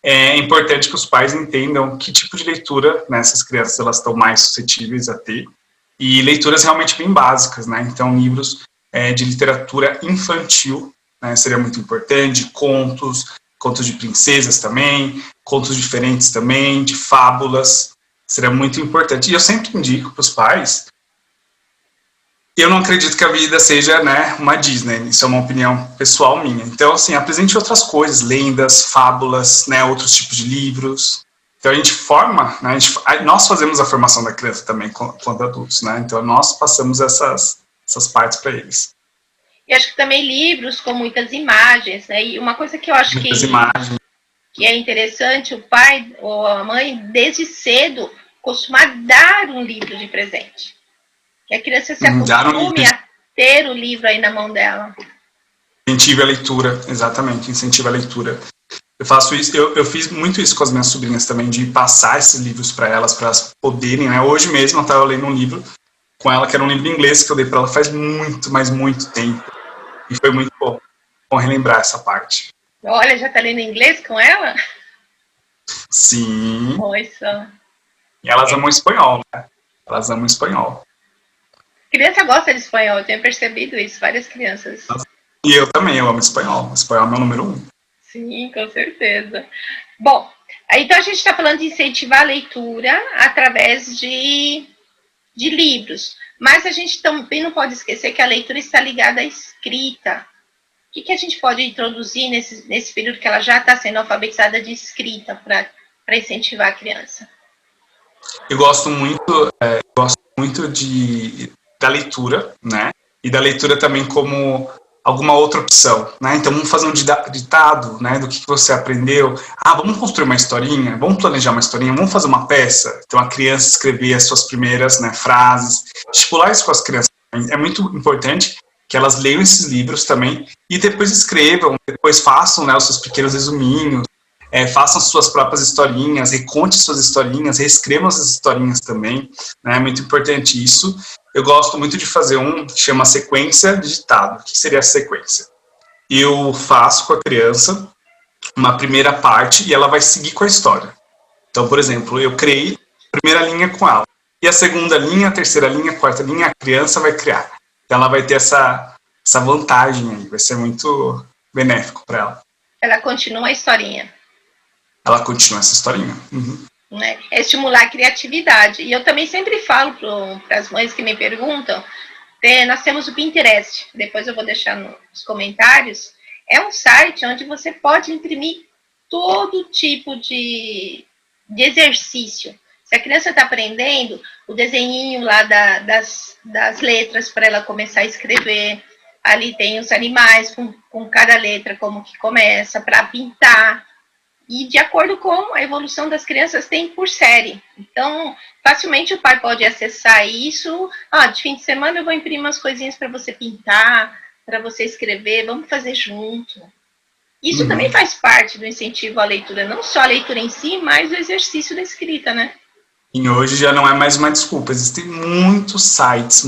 S2: É importante que os pais entendam que tipo de leitura, né, essas crianças elas estão mais suscetíveis a ter, e leituras realmente bem básicas, né? Então, livros de literatura infantil, né, seria muito importante, contos de princesas também, contos diferentes também, de fábulas, seria muito importante. E eu sempre indico para os pais, eu não acredito que a vida seja, né, uma Disney, isso é uma opinião pessoal minha. Então, assim, apresente outras coisas, lendas, fábulas, né, outros tipos de livros. Então, a gente forma, né, nós fazemos a formação da criança também quanto adultos, né? Então, nós passamos essas partes para eles.
S1: E acho que também livros com muitas imagens, né? E uma coisa que eu acho que é interessante, o pai ou a mãe, desde cedo, costuma dar um livro de presente. Que a criança se acostume a ter o livro aí na mão dela.
S2: Incentive a leitura, exatamente, incentiva a leitura. Eu faço isso, eu fiz muito isso com as minhas sobrinhas também, de passar esses livros para elas poderem, né? Hoje mesmo eu estava lendo um livro com ela, que era um livro em inglês que eu dei para ela faz muito, mas muito tempo. E foi muito bom relembrar essa parte.
S1: Olha, já está lendo inglês com ela?
S2: Sim.
S1: Nossa.
S2: E elas amam espanhol, né? Elas amam espanhol.
S1: Criança gosta de espanhol, eu tenho percebido isso, várias crianças.
S2: E eu também, eu amo espanhol. Espanhol é meu número 1.
S1: Sim, com certeza. Bom, então a gente está falando de incentivar a leitura através de livros. Mas a gente também não pode esquecer que a leitura está ligada à escrita. O que a gente pode introduzir nesse período que ela já está sendo alfabetizada de escrita para incentivar a criança?
S2: Eu gosto muito da leitura, né? E da leitura também como alguma outra opção, né? Então vamos fazer um ditado, né? Do que você aprendeu. Vamos construir uma historinha, vamos planejar uma historinha, vamos fazer uma peça. Então a criança escrever as suas primeiras, né, frases, estipular isso com as crianças. É muito importante que elas leiam esses livros também e depois escrevam, depois façam, né, os seus pequenos resuminhos, façam suas próprias historinhas, reconte suas historinhas, reescrevam essas historinhas também, né? É muito importante isso. Eu gosto muito de fazer que chama sequência de ditado. O que seria a sequência? Eu faço com a criança uma primeira parte e ela vai seguir com a história. Então, por exemplo, eu criei a primeira linha com ela. E a segunda linha, a terceira linha, a quarta linha, a criança vai criar. Então, ela vai ter essa vantagem aí, vai ser muito benéfico para ela.
S1: Ela continua a historinha.
S2: Ela continua essa historinha.
S1: Uhum. Né? É estimular a criatividade. E eu também sempre falo para as mães que me perguntam, nós temos o Pinterest, depois eu vou deixar nos comentários, é um site onde você pode imprimir todo tipo de exercício. Se a criança está aprendendo, o desenhinho lá das letras para ela começar a escrever, ali tem os animais com cada letra, como que começa, para pintar. E de acordo com a evolução das crianças, tem por série. Então, facilmente o pai pode acessar isso. De fim de semana eu vou imprimir umas coisinhas para você pintar, para você escrever, vamos fazer junto. Isso também faz parte do incentivo à leitura, não só a leitura em si, mas o exercício da escrita, né?
S2: E hoje já não é mais uma desculpa, existem muitos sites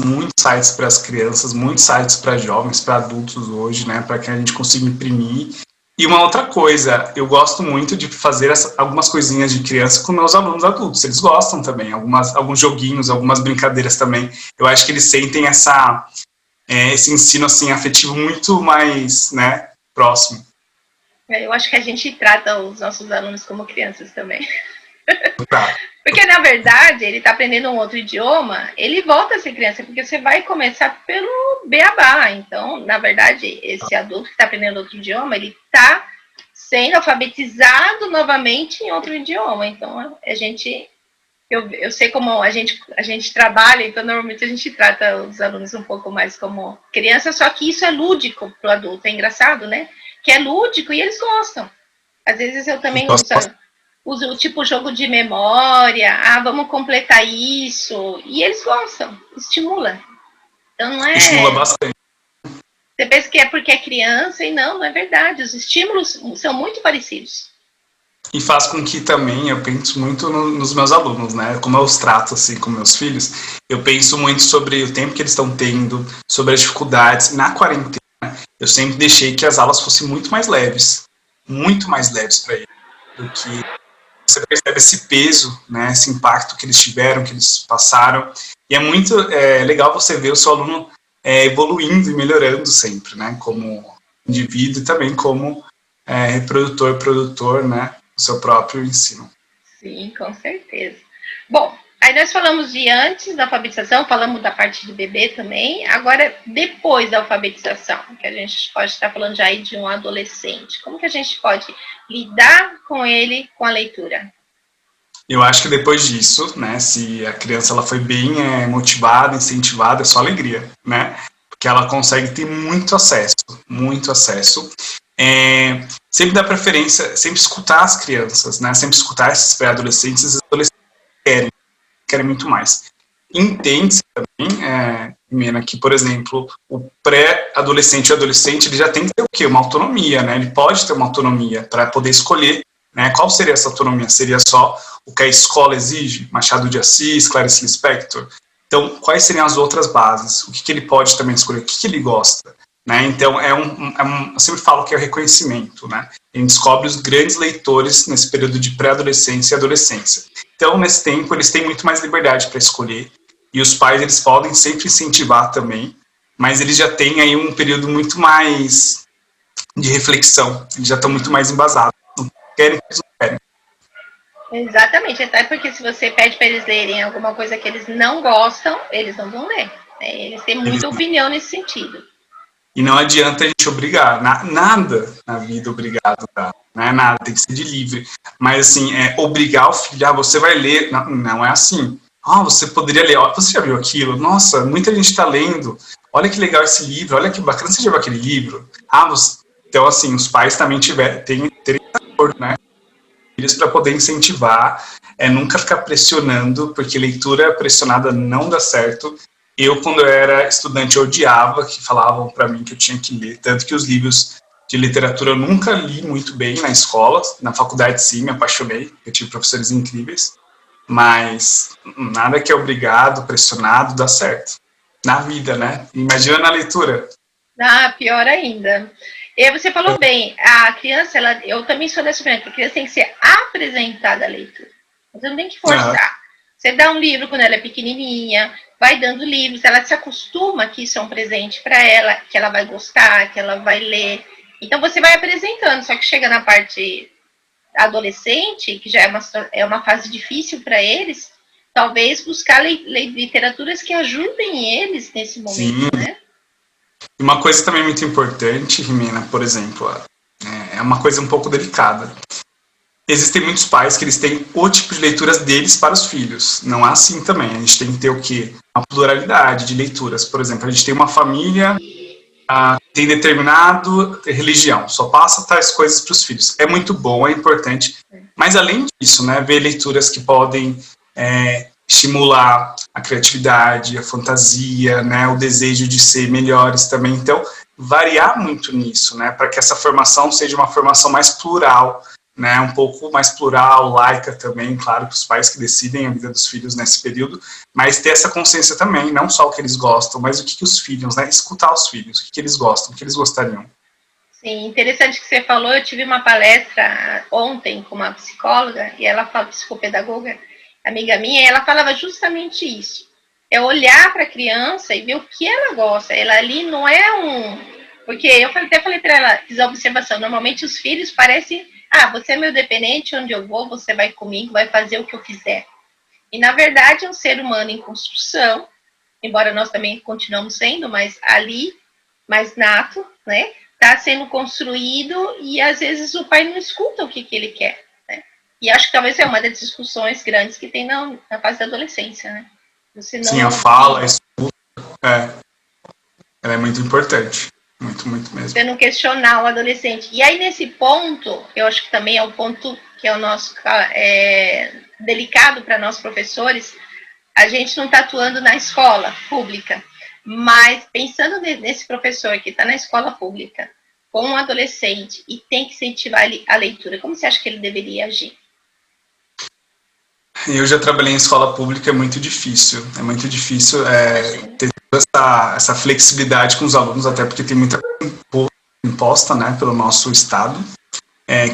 S2: para as crianças, muitos sites para jovens, para adultos hoje, né, para que a gente consiga imprimir. E uma outra coisa, eu gosto muito de fazer algumas coisinhas de criança com meus alunos adultos, eles gostam também, alguns joguinhos, algumas brincadeiras também. Eu acho que eles sentem esse ensino assim, afetivo muito mais, né, próximo.
S1: Eu acho que a gente trata os nossos alunos como crianças também. Porque, na verdade, ele está aprendendo um outro idioma, ele volta a ser criança, porque você vai começar pelo beabá. Então, na verdade, esse adulto que está aprendendo outro idioma, ele está sendo alfabetizado novamente em outro idioma. Então, eu sei como a gente trabalha, então, normalmente a gente trata os alunos um pouco mais como criança, só que isso é lúdico para o adulto. É engraçado, né? Que é lúdico e eles gostam. Às vezes eu também uso tipo jogo de memória, vamos completar isso, e eles gostam, estimula. Então não é...
S2: Estimula bastante.
S1: Você pensa que é porque é criança, e não é verdade, os estímulos são muito parecidos.
S2: E faz com que também, eu penso muito nos meus alunos, né, como eu os trato assim com meus filhos, eu penso muito sobre o tempo que eles estão tendo, sobre as dificuldades. Na quarentena, eu sempre deixei que as aulas fossem muito mais leves para eles, do que você percebe esse peso, né, esse impacto que eles tiveram, que eles passaram, e é muito legal você ver o seu aluno evoluindo e melhorando sempre, né, como indivíduo e também como reprodutor, produtor, né, do seu próprio ensino.
S1: Sim, com certeza. Bom, aí nós falamos de antes da alfabetização, falamos da parte de bebê também, agora depois da alfabetização, que a gente pode estar falando já aí de um adolescente, como que a gente pode lidar com ele com a leitura?
S2: Eu acho que depois disso, né, se a criança ela foi bem motivada, incentivada, é só alegria, né, porque ela consegue ter muito acesso, sempre dá preferência, sempre escutar as crianças, né, sempre escutar esses pré-adolescentes, esses adolescentes querem muito mais. Entende-se também, Mena, que, por exemplo, o pré-adolescente e o adolescente, ele já tem que ter o quê? Uma autonomia, né? Ele pode ter uma autonomia para poder escolher, né? Qual seria essa autonomia? Seria só o que a escola exige? Machado de Assis, Clarice Lispector? Então, quais seriam as outras bases? O que ele pode também escolher? O que ele gosta? Né? Então, eu sempre falo que é o reconhecimento, né? A gente descobre os grandes leitores nesse período de pré-adolescência e adolescência. Então, nesse tempo, eles têm muito mais liberdade para escolher, e os pais, eles podem sempre incentivar também, mas eles já têm aí um período muito mais de reflexão, eles já estão muito mais embasados, não querem, eles não querem.
S1: Exatamente, até porque se você pede para eles lerem alguma coisa que eles não gostam, eles não vão ler, né? Eles têm muita opinião nesse sentido.
S2: E não adianta a gente obrigar, nada na vida obrigado, tá? Não é nada, tem que ser de livre. Mas, assim, obrigar o filho, você vai ler, não é assim. Você poderia ler, você já viu aquilo? Nossa, muita gente está lendo, olha que legal esse livro, olha que bacana, você já viu aquele livro? Então, assim, os pais também terem acordo, né? Para poder incentivar, nunca ficar pressionando, porque leitura pressionada não dá certo. Eu, quando eu era estudante, eu odiava que falavam para mim que eu tinha que ler, tanto que os livros de literatura eu nunca li muito bem na escola, na faculdade sim, me apaixonei, eu tive professores incríveis, mas nada que é obrigado, pressionado, dá certo. Na vida, né? Imagina na leitura.
S1: Pior ainda. E aí você falou bem, a criança, eu também sou dessa opinião, que a criança tem que ser apresentada à leitura. Você não tem que forçar. Você dá um livro quando ela é pequenininha, vai dando livros, ela se acostuma que isso é um presente para ela, que ela vai gostar, que ela vai ler. Então você vai apresentando, só que chega na parte adolescente, que já é uma fase difícil para eles, talvez buscar literaturas que ajudem eles nesse momento,
S2: Sim.
S1: né?
S2: Uma coisa também muito importante, Rimena, por exemplo, é uma coisa um pouco delicada. Existem muitos pais que eles têm o tipo de leituras deles para os filhos. Não é assim também. A gente tem que ter o quê? Uma pluralidade de leituras. Por exemplo, a gente tem uma família que tem determinado religião, só passa tais coisas para os filhos. É muito bom, é importante. Mas além disso, né, ver leituras que podem estimular a criatividade, a fantasia, né, o desejo de ser melhores também. Então, variar muito nisso, né, para que essa formação seja uma formação mais plural, né, um pouco mais plural, laica também, claro que os pais que decidem a vida dos filhos nesse período, mas ter essa consciência também, não só o que eles gostam, mas o que os filhos, né, escutar os filhos, o que eles gostam, o que eles gostariam.
S1: Sim, interessante que você falou, eu tive uma palestra ontem com uma psicóloga, e ela fala, psicopedagoga, amiga minha, e ela falava justamente isso, é olhar para a criança e ver o que ela gosta, ela ali não é porque eu até falei para ela, fiz a observação, normalmente os filhos parecem, você é meu dependente, onde eu vou, você vai comigo, vai fazer o que eu fizer. E, na verdade, é um ser humano em construção, embora nós também continuamos sendo, mas ali, mais nato, né? Está sendo construído e, às vezes, o pai não escuta o que ele quer, né? E acho que talvez é uma das discussões grandes que tem na fase da adolescência, né?
S2: Você não... Sim, a fala, a escuta, ela é muito importante. Muito, muito mesmo.
S1: Você não questionar o adolescente. E aí, nesse ponto, eu acho que também é o ponto que é o nosso delicado para nós professores, a gente não está atuando na escola pública, mas pensando nesse professor que está na escola pública, com um adolescente e tem que incentivar a leitura, como você acha que ele deveria agir?
S2: Eu já trabalhei em escola pública, é muito difícil ter essa flexibilidade com os alunos, até porque tem muita coisa imposta, né, pelo nosso Estado,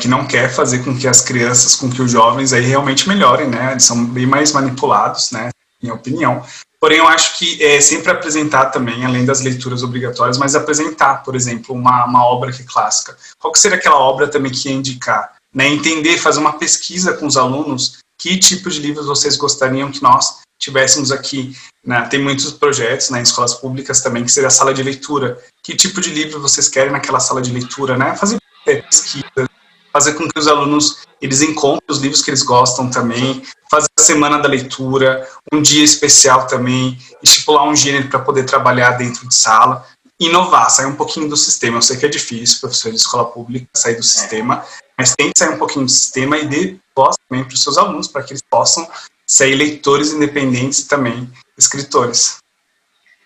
S2: que não quer fazer com que as crianças, com que os jovens aí realmente melhorem, né, eles são bem mais manipulados, né, minha opinião. Porém, eu acho que sempre apresentar também, além das leituras obrigatórias, mas apresentar, por exemplo, uma obra que é clássica. Qual que seria aquela obra também que ia indicar? Né, entender, fazer uma pesquisa com os alunos, que tipo de livros vocês gostariam que nós tivéssemos aqui, né? Tem muitos projetos, né, em escolas públicas também, que seria a sala de leitura. Que tipo de livro vocês querem naquela sala de leitura, né? Fazer pesquisa, fazer com que os alunos eles encontrem os livros que eles gostam também, fazer a semana da leitura, um dia especial também, estipular um gênero para poder trabalhar dentro de sala, inovar, sair um pouquinho do sistema. Eu sei que é difícil, professor de escola pública, sair do sistema, mas tem que sair um pouquinho do sistema e dê voz também para os seus alunos, para que eles possam ser leitores independentes e também escritores.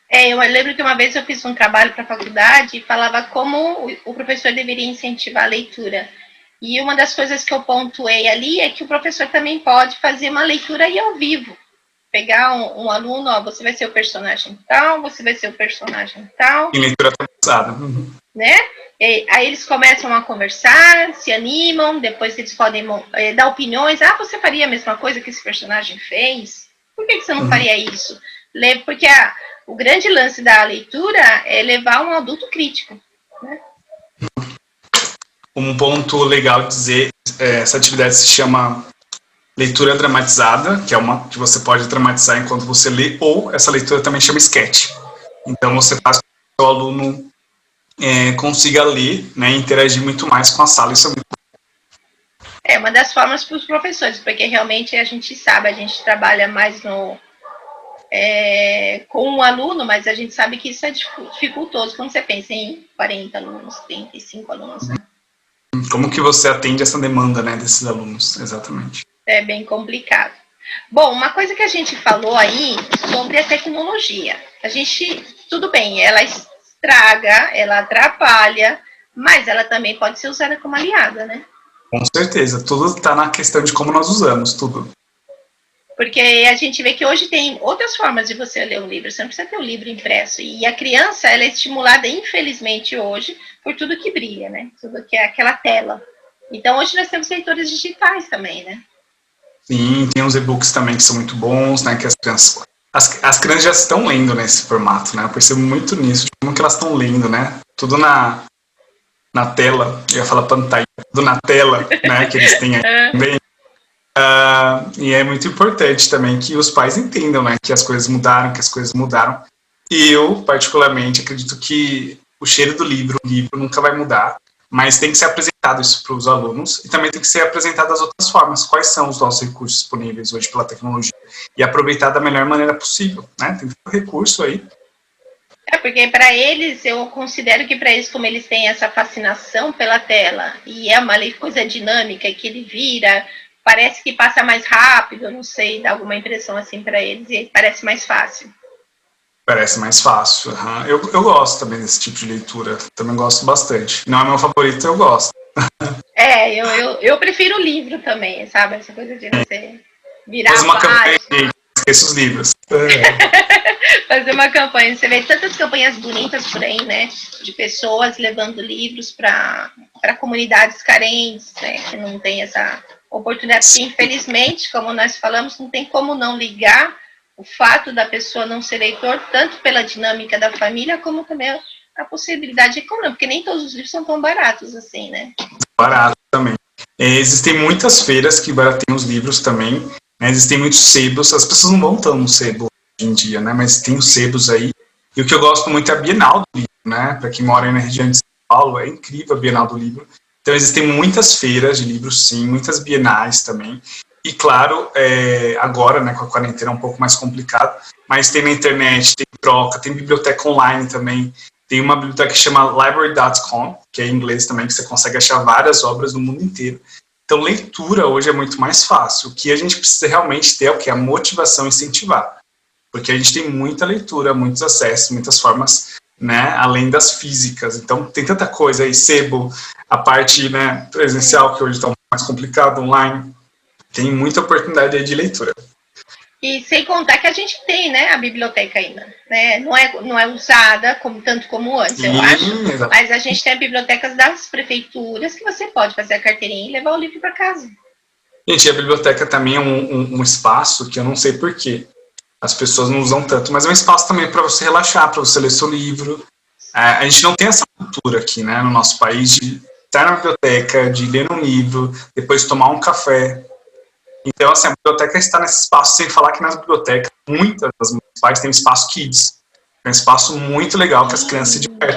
S1: Eu lembro que uma vez eu fiz um trabalho para a faculdade e falava como o professor deveria incentivar a leitura. E uma das coisas que eu pontuei ali é que o professor também pode fazer uma leitura aí ao vivo. Pegar um aluno, você vai ser o personagem tal, você vai ser o personagem tal.
S2: Em leitura avançada.
S1: Né? Aí eles começam a conversar, se animam, depois eles podem dar opiniões. Você faria a mesma coisa que esse personagem fez? Por que você não faria isso? Porque o grande lance da leitura é levar um adulto crítico. Né?
S2: Um ponto legal de dizer, essa atividade se chama leitura dramatizada, que é uma que você pode dramatizar enquanto você lê, ou essa leitura também chama sketch. Então você faz com que o seu aluno consiga ler, né, e interagir muito mais com a sala. Isso é muito
S1: uma das formas para os professores, porque realmente a gente sabe, a gente trabalha mais com um aluno, mas a gente sabe que isso é dificultoso quando você pensa em 40 alunos, 35 alunos. Né?
S2: Como que você atende essa demanda, né, desses alunos, exatamente?
S1: É bem complicado. Bom, uma coisa que a gente falou aí sobre a tecnologia. Tudo bem, ela estraga, ela atrapalha, mas ela também pode ser usada como aliada, né?
S2: Com certeza, tudo está na questão de como nós usamos, tudo.
S1: Porque a gente vê que hoje tem outras formas de você ler um livro, você não precisa ter um livro impresso. E a criança, ela é estimulada, infelizmente, hoje, por tudo que brilha, né? Tudo que é aquela tela. Então, hoje nós temos leitores digitais também, né?
S2: Sim, tem uns e-books também que são muito bons, né? Que as crianças já estão lendo nesse formato, né? Eu percebo muito nisso, como que elas estão lendo, né? Tudo na tela, eu ia falar pantalla, tudo na tela, né? Que eles têm aí também. E é muito importante também que os pais entendam, né, que as coisas mudaram, E eu, particularmente, acredito que o cheiro do livro, o livro nunca vai mudar, mas tem que ser apresentado isso para os alunos e também tem que ser apresentado as outras formas. Quais são os nossos recursos disponíveis hoje pela tecnologia? E aproveitar da melhor maneira possível, né? Tem muito recurso aí.
S1: Porque para eles, eu considero que para eles, como eles têm essa fascinação pela tela, e é uma coisa dinâmica, que ele vira, parece que passa mais rápido, não sei, dá alguma impressão assim para eles, e parece mais fácil.
S2: Parece mais fácil. Uhum. Eu gosto também desse tipo de leitura, também gosto bastante. Não é meu favorito, eu gosto.
S1: Eu prefiro o livro também, sabe? Essa coisa de você virar
S2: Faz uma
S1: a página.
S2: campanha, esqueça os livros.
S1: Fazer uma campanha. Você vê tantas campanhas bonitas por aí, né? De pessoas levando livros para comunidades carentes, né? Que não tem essa oportunidade. Porque, infelizmente, como nós falamos, não tem como não ligar o fato da pessoa não ser leitor, tanto pela dinâmica da família, como também a possibilidade econômica, porque nem todos os livros são tão baratos assim, né?
S2: Barato também. Existem muitas feiras que barateiam os livros também, né? Existem muitos sebos, as pessoas não vão tão no sebo hoje em dia, né? Mas tem os sebos aí. E o que eu gosto muito é a Bienal do Livro, né? Para quem mora aí na região de São Paulo, é incrível a Bienal do Livro. Então existem muitas feiras de livros, sim, muitas bienais também. E claro, agora, né, com a quarentena é um pouco mais complicado, mas tem na internet, tem troca, tem biblioteca online também. Tem uma biblioteca que chama library.com, que é em inglês também, que você consegue achar várias obras no mundo inteiro. Então, leitura hoje é muito mais fácil. O que a gente precisa realmente ter é o que? A motivação e incentivar. Porque a gente tem muita leitura, muitos acessos, muitas formas, né, além das físicas. Então, tem tanta coisa aí, sebo, a parte, né, presencial, que hoje está um pouco mais complicado, online. Tem muita oportunidade aí de leitura.
S1: E sem contar que a gente tem, né, a biblioteca ainda, né? Não é usada tanto como antes, eu acho.
S2: Exatamente.
S1: Mas a gente tem bibliotecas das prefeituras que você pode fazer a carteirinha e levar o livro para casa.
S2: Gente, a biblioteca também é um espaço que eu não sei porquê. As pessoas não usam tanto, mas é um espaço também para você relaxar, para você ler seu livro. A gente não tem essa cultura aqui, né, no nosso país, de estar na biblioteca, de ler um livro, depois tomar um café. Então, assim, a biblioteca está nesse espaço, sem falar que nas bibliotecas, muitas das municipais têm um espaço kids. É um espaço muito legal que as crianças se divertem.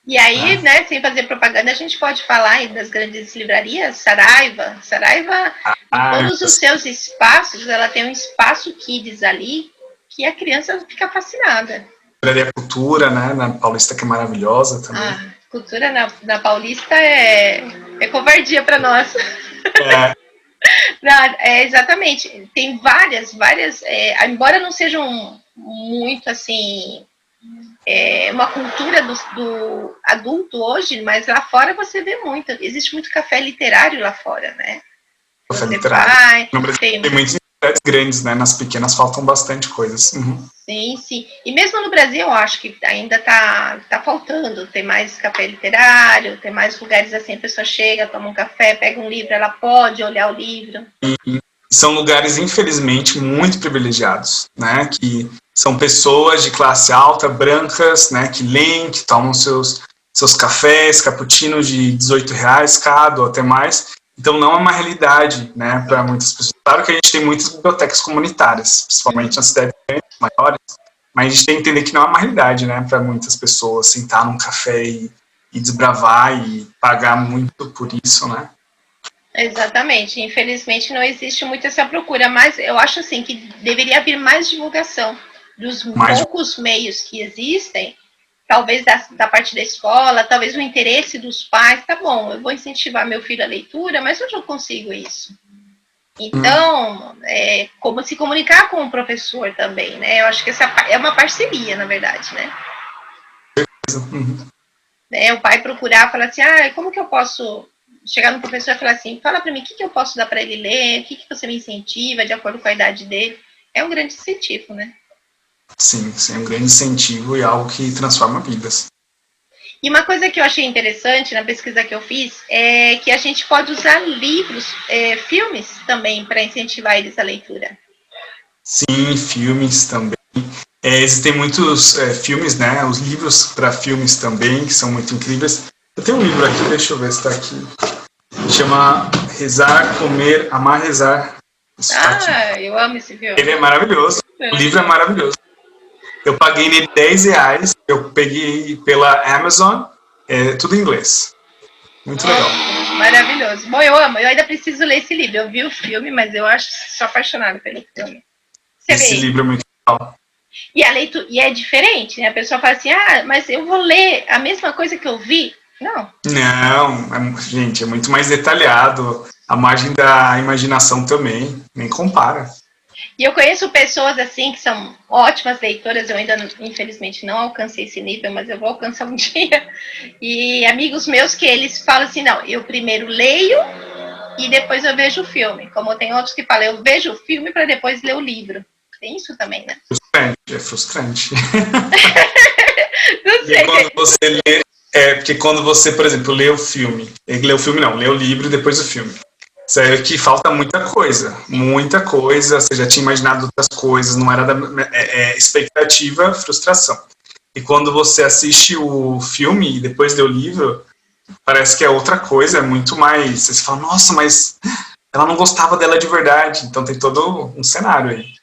S1: E aí, né, sem fazer propaganda, a gente pode falar aí das grandes livrarias, Saraiva. Saraiva, em todos os seus espaços, ela tem um espaço kids ali, que a criança fica fascinada.
S2: Livraria Cultura, né, na Paulista, que é maravilhosa também.
S1: Cultura na Paulista é covardia para nós. Não, exatamente. Tem várias, embora não sejam muito assim, uma cultura do adulto hoje, mas lá fora você vê muito. Existe muito café literário lá fora, né?
S2: Café literário. No Brasil tem muitas cidades grandes, né? Nas pequenas faltam bastante coisas. Uhum.
S1: Sim, sim. E mesmo no Brasil, eu acho que ainda tá faltando. Tem mais café literário, tem mais lugares assim, a pessoa chega, toma um café, pega um livro, ela pode olhar o livro.
S2: E são lugares, infelizmente, muito privilegiados, né? Que são pessoas de classe alta, brancas, né? Que leem, que tomam seus cafés, cappuccinos de R$18 cada ou até mais. Então, não é uma realidade, né, para muitas pessoas. Claro que a gente tem muitas bibliotecas comunitárias, principalmente nas cidades maiores, mas a gente tem que entender que não é uma realidade, né, para muitas pessoas sentar num café e desbravar e pagar muito por isso, né?
S1: Exatamente. Infelizmente, não existe muito essa procura, mas eu acho assim que deveria haver mais divulgação dos poucos meios que existem. Talvez da parte da escola, talvez o interesse dos pais, tá bom, eu vou incentivar meu filho à leitura, mas onde eu consigo isso? Então, como se comunicar com o professor também, né? Eu acho que essa é uma parceria, na verdade, né? O pai procurar, falar assim, como que eu posso chegar no professor e falar assim, fala para mim o que eu posso dar para ele ler, o que você me incentiva de acordo com a idade dele. É um grande incentivo, né?
S2: Sim, sim, é um grande incentivo e algo que transforma vidas.
S1: E uma coisa que eu achei interessante na pesquisa que eu fiz é que a gente pode usar livros, filmes também para incentivar eles à leitura.
S2: Sim, filmes também. Existem muitos filmes, né? Os livros para filmes também, que são muito incríveis. Eu tenho um livro aqui, deixa eu ver se está aqui. Chama Rezar, Comer, Amar, Rezar.
S1: Eu amo esse filme.
S2: Ele é maravilhoso. O livro é maravilhoso. Eu paguei nele R$10. Eu peguei pela Amazon. Tudo em inglês. Muito legal.
S1: Maravilhoso. Bom, eu amo. Eu ainda preciso ler esse livro. Eu vi o filme, mas eu sou apaixonada pelo filme.
S2: Esse livro é muito legal.
S1: E a leitura, e é diferente, né? A pessoa fala assim, mas eu vou ler a mesma coisa que eu vi. Não.
S2: Não, gente, é muito mais detalhado. A margem da imaginação também, nem compara.
S1: E eu conheço pessoas assim que são ótimas leitoras, eu ainda, infelizmente, não alcancei esse nível, mas eu vou alcançar um dia. E amigos meus que eles falam assim, não, eu primeiro leio e depois eu vejo o filme. Como tem outros que falam, eu vejo o filme para depois ler o livro. Tem isso também, né?
S2: É frustrante.
S1: Não sei.
S2: Quando você lê, porque quando você, por exemplo, lê o filme, lê o livro e depois o filme. Sério que falta muita coisa, você já tinha imaginado outras coisas, não era da expectativa, frustração. E quando você assiste o filme e depois lê o livro, parece que é outra coisa, é muito mais, você fala, nossa, mas ela não gostava dela de verdade, então tem todo um cenário aí.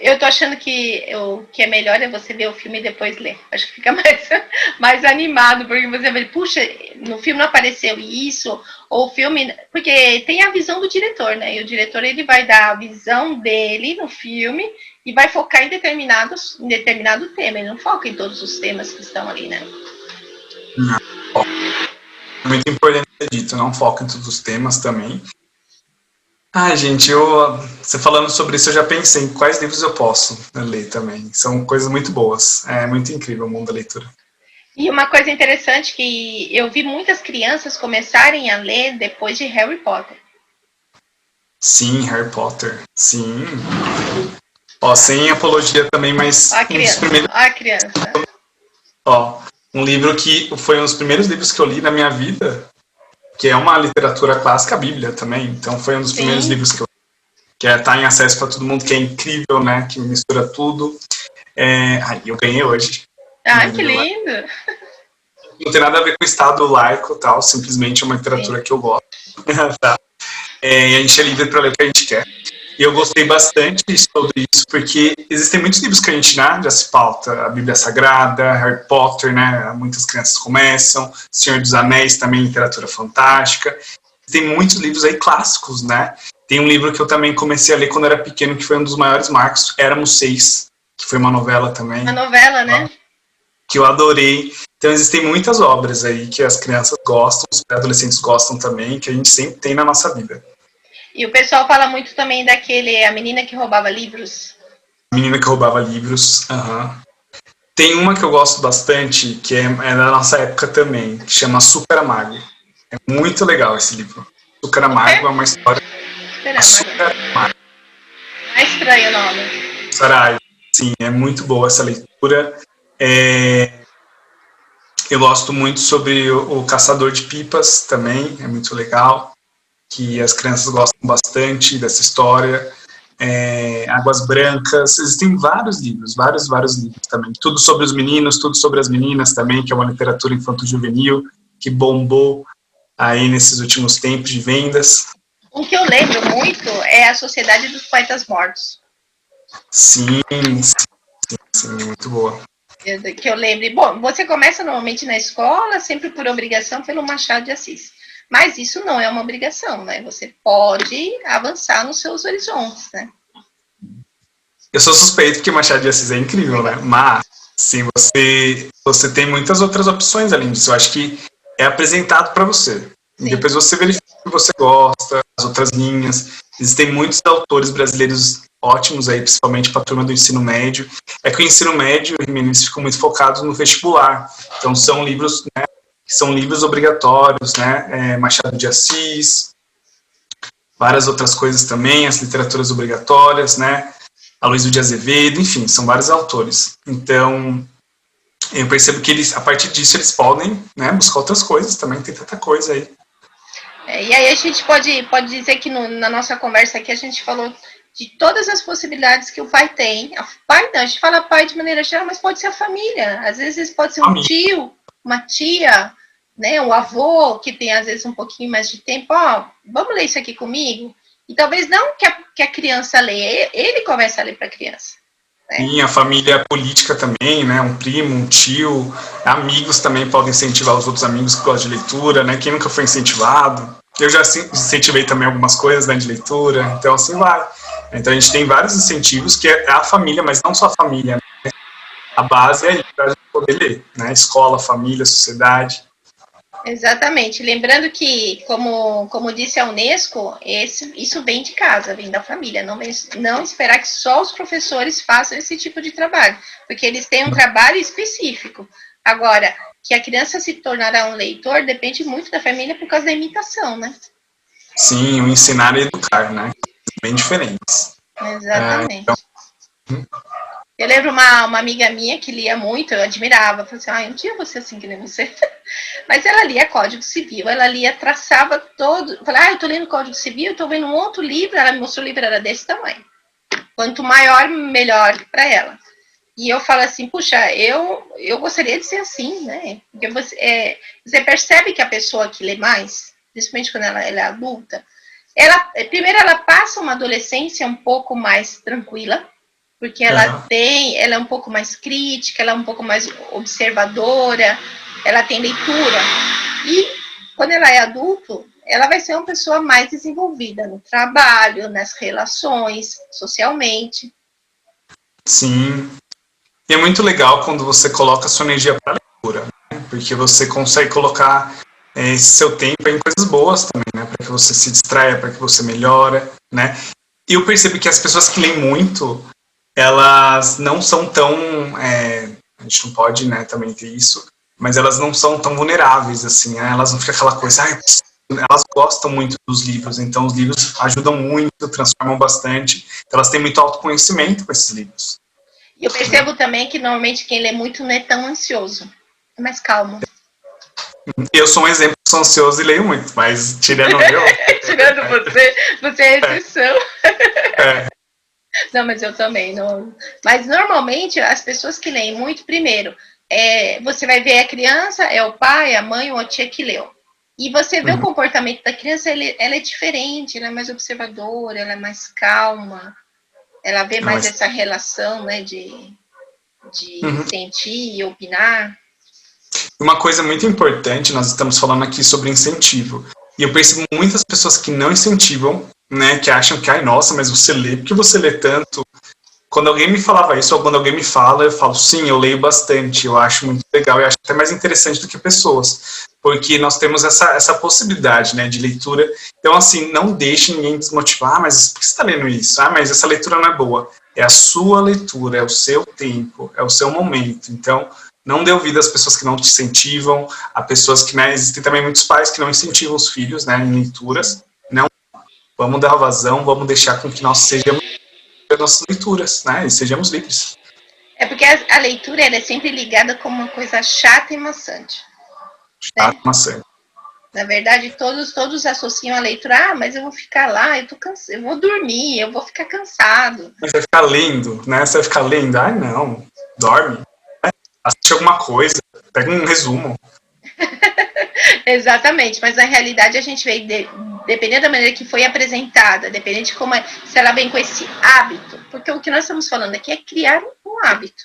S1: Eu tô achando que o que é melhor é você ver o filme e depois ler. Acho que fica mais animado, porque você vê, puxa, no filme não apareceu isso, ou o filme... Porque tem a visão do diretor, né? E o diretor, ele vai dar a visão dele no filme e vai focar em determinado tema. Ele não foca em todos os temas que estão ali, né?
S2: Não. É muito importante ser dito, não foca em todos os temas também. Gente, você falando sobre isso, eu já pensei em quais livros eu posso ler também. São coisas muito boas. É muito incrível o mundo da leitura.
S1: E uma coisa interessante que eu vi muitas crianças começarem a ler depois de Harry Potter.
S2: Sim, Harry Potter. Sim. Sem apologia também, mas...
S1: A criança.
S2: Um livro que foi um dos primeiros livros que eu li na minha vida, que é uma literatura clássica, a Bíblia também. Então foi um dos primeiros livros que eu li, que está em acesso para todo mundo, que é incrível, né? Que mistura tudo. Eu ganhei hoje.
S1: Que lindo!
S2: Não tem nada a ver com o Estado laico, tal, simplesmente é uma literatura que eu gosto. Tá? E a gente é livre para ler o que a gente quer. E eu gostei bastante sobre isso, porque existem muitos livros que a gente já se pauta. A Bíblia Sagrada, Harry Potter, né? Muitas crianças começam. Senhor dos Anéis também, literatura fantástica. Tem muitos livros aí clássicos, né? Tem um livro que eu também comecei a ler quando era pequeno, que foi um dos maiores marcos, Éramos Seis, que foi uma novela também.
S1: Uma novela, né?
S2: Que eu adorei. Então existem muitas obras aí que as crianças gostam, os adolescentes gostam também, que a gente sempre tem na nossa vida.
S1: E o pessoal fala muito também A Menina que Roubava Livros.
S2: A Menina que Roubava Livros, Tem uma que eu gosto bastante, que é da nossa época também, que chama Super Amargo. É muito legal esse livro. Super Amargo é uma história... Super Amargo.
S1: É estranho o nome.
S2: Saraiva. Sim, é muito boa essa leitura. Eu gosto muito sobre o Caçador de Pipas também, é muito legal, que as crianças gostam bastante dessa história. Águas Brancas, existem vários livros também. Tudo sobre os meninos, tudo sobre as meninas também, que é uma literatura infanto-juvenil que bombou aí nesses últimos tempos de vendas.
S1: Um que eu lembro muito é A Sociedade dos Poetas Mortos.
S2: Sim, muito boa.
S1: Que eu lembre. Bom, você começa normalmente na escola, sempre por obrigação, pelo Machado de Assis. Mas isso não é uma obrigação, né? Você pode avançar nos seus horizontes, né?
S2: Eu sou suspeito porque Machado de Assis é incrível, né? Mas, sim, você tem muitas outras opções além disso. Eu acho que é apresentado para você. Sim. E depois você verifica o que você gosta, as outras linhas. Existem muitos autores brasileiros ótimos aí, principalmente para a turma do ensino médio. É que o ensino médio, eles ficam muito focados no vestibular. Então, são livros, né, que são livros obrigatórios, né? Machado de Assis, várias outras coisas também, as literaturas obrigatórias, né? Aloysio de Azevedo, enfim, são vários autores. Então, eu percebo que eles, a partir disso, eles podem, né, buscar outras coisas também, tem tanta coisa aí.
S1: E aí a gente pode dizer que na nossa conversa aqui a gente falou de todas as possibilidades que o pai tem. O pai não, a gente fala pai de maneira geral, mas pode ser a família. Às vezes pode ser um tio, uma tia, né, um avô que tem às vezes um pouquinho mais de tempo. Ó, vamos ler isso aqui comigo? E talvez não que a criança leia, ele começa a ler para a criança.
S2: Sim, a família política também, né? Um primo, um tio, amigos também podem incentivar os outros amigos que gostam de leitura, né? Quem nunca foi incentivado? Eu já incentivei também algumas coisas, né, de leitura, então assim vai. Então a gente tem vários incentivos que é a família, mas não só a família, né? A base é para a gente poder ler, né? Escola, família, sociedade.
S1: Exatamente. Lembrando que, como disse a Unesco, isso vem de casa, vem da família. Não esperar que só os professores façam esse tipo de trabalho, porque eles têm um trabalho específico. Agora, que a criança se tornará um leitor depende muito da família por causa da imitação, né?
S2: Sim, o ensinar e educar, né? Bem diferentes.
S1: Exatamente. Eu lembro uma amiga minha que lia muito, eu admirava. Falei assim, um dia eu vou ser assim que nem você. Mas ela lia Código Civil, ela lia, traçava todo. Eu falei, eu tô lendo Código Civil, eu tô vendo um outro livro, ela me mostrou o livro, era desse tamanho. Quanto maior, melhor para ela. E eu falo assim, puxa, eu gostaria de ser assim, né? Porque você percebe que a pessoa que lê mais, principalmente quando ela é adulta, primeiro ela passa uma adolescência um pouco mais tranquila, porque ela é um pouco mais crítica, ela é um pouco mais observadora, ela tem leitura. E quando ela é adulto, ela vai ser uma pessoa mais desenvolvida no trabalho, nas relações, socialmente.
S2: Sim. E é muito legal quando você coloca a sua energia para a leitura, né? Porque você consegue colocar esse seu tempo em coisas boas também, né? Para que você se distraia, para que você melhora, né? E eu percebo que as pessoas que leem muito, elas não são tão... a gente não pode, né, também ter isso, mas elas não são tão vulneráveis, assim, né? Elas não ficam aquela coisa... elas gostam muito dos livros, então os livros ajudam muito, transformam bastante, então elas têm muito autoconhecimento com esses livros.
S1: E eu percebo também que normalmente quem lê muito não é tão ansioso, é mais calmo.
S2: Eu sou um exemplo, sou ansioso e leio muito, mas tirando eu...
S1: tirando você é exceção. Não, mas eu também. Não. Mas normalmente as pessoas que leem muito, primeiro, você vai ver a criança, é o pai, a mãe ou a tia que leu. E você vê o comportamento da criança, ela é diferente, ela é mais observadora, ela é mais calma, ela vê mais essa relação, né, de sentir e opinar.
S2: Uma coisa muito importante, nós estamos falando aqui sobre incentivo. E eu percebo muitas pessoas que não incentivam, né, que acham que, ai, nossa, mas você lê, por que você lê tanto? Quando alguém me falava isso, ou quando alguém me fala, eu falo, sim, eu leio bastante, eu acho muito legal, eu acho até mais interessante do que pessoas, porque nós temos essa possibilidade, né, de leitura. Então, assim, não deixe ninguém desmotivar, mas por que você está lendo isso? Mas essa leitura não é boa. É a sua leitura, é o seu tempo, é o seu momento. Então, não dê ouvido às pessoas que não te incentivam, a pessoas que, né, existem também muitos pais que não incentivam os filhos, né, em leituras. Não, vamos dar vazão, vamos deixar com que nós sejamos as nossas leituras, né, e sejamos livres.
S1: É porque a leitura ela é sempre ligada com uma coisa chata e maçante.
S2: Chata, né? Maçante.
S1: Na verdade, todos associam a leitura, mas eu vou ficar lá, eu tô cansado, eu vou dormir, eu vou ficar cansado.
S2: Mas você vai ficar lendo, né? Você vai ficar lendo, não, dorme, assiste alguma coisa, pega um resumo.
S1: Exatamente, mas na realidade a gente vê, dependendo da maneira que foi apresentada, dependendo de como se ela vem com esse hábito, porque o que nós estamos falando aqui é criar um hábito.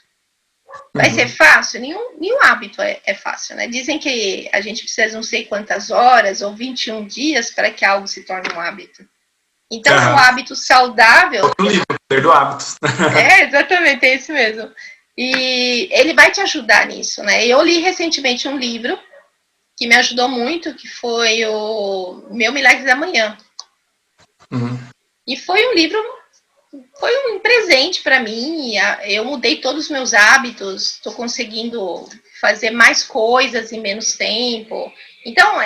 S1: Vai ser fácil? Nenhum hábito é fácil, né? Dizem que a gente precisa não sei quantas horas ou 21 dias para que algo se torne um hábito. Então, um hábito saudável...
S2: Outro livro, o Poder do Hábito.
S1: Exatamente, é isso mesmo. E ele vai te ajudar nisso, né? Eu li recentemente um livro que me ajudou muito, que foi o Meu Milagre da Manhã. E foi um livro foi um presente para mim. Eu mudei todos os meus hábitos, estou conseguindo fazer mais coisas em menos tempo. Então,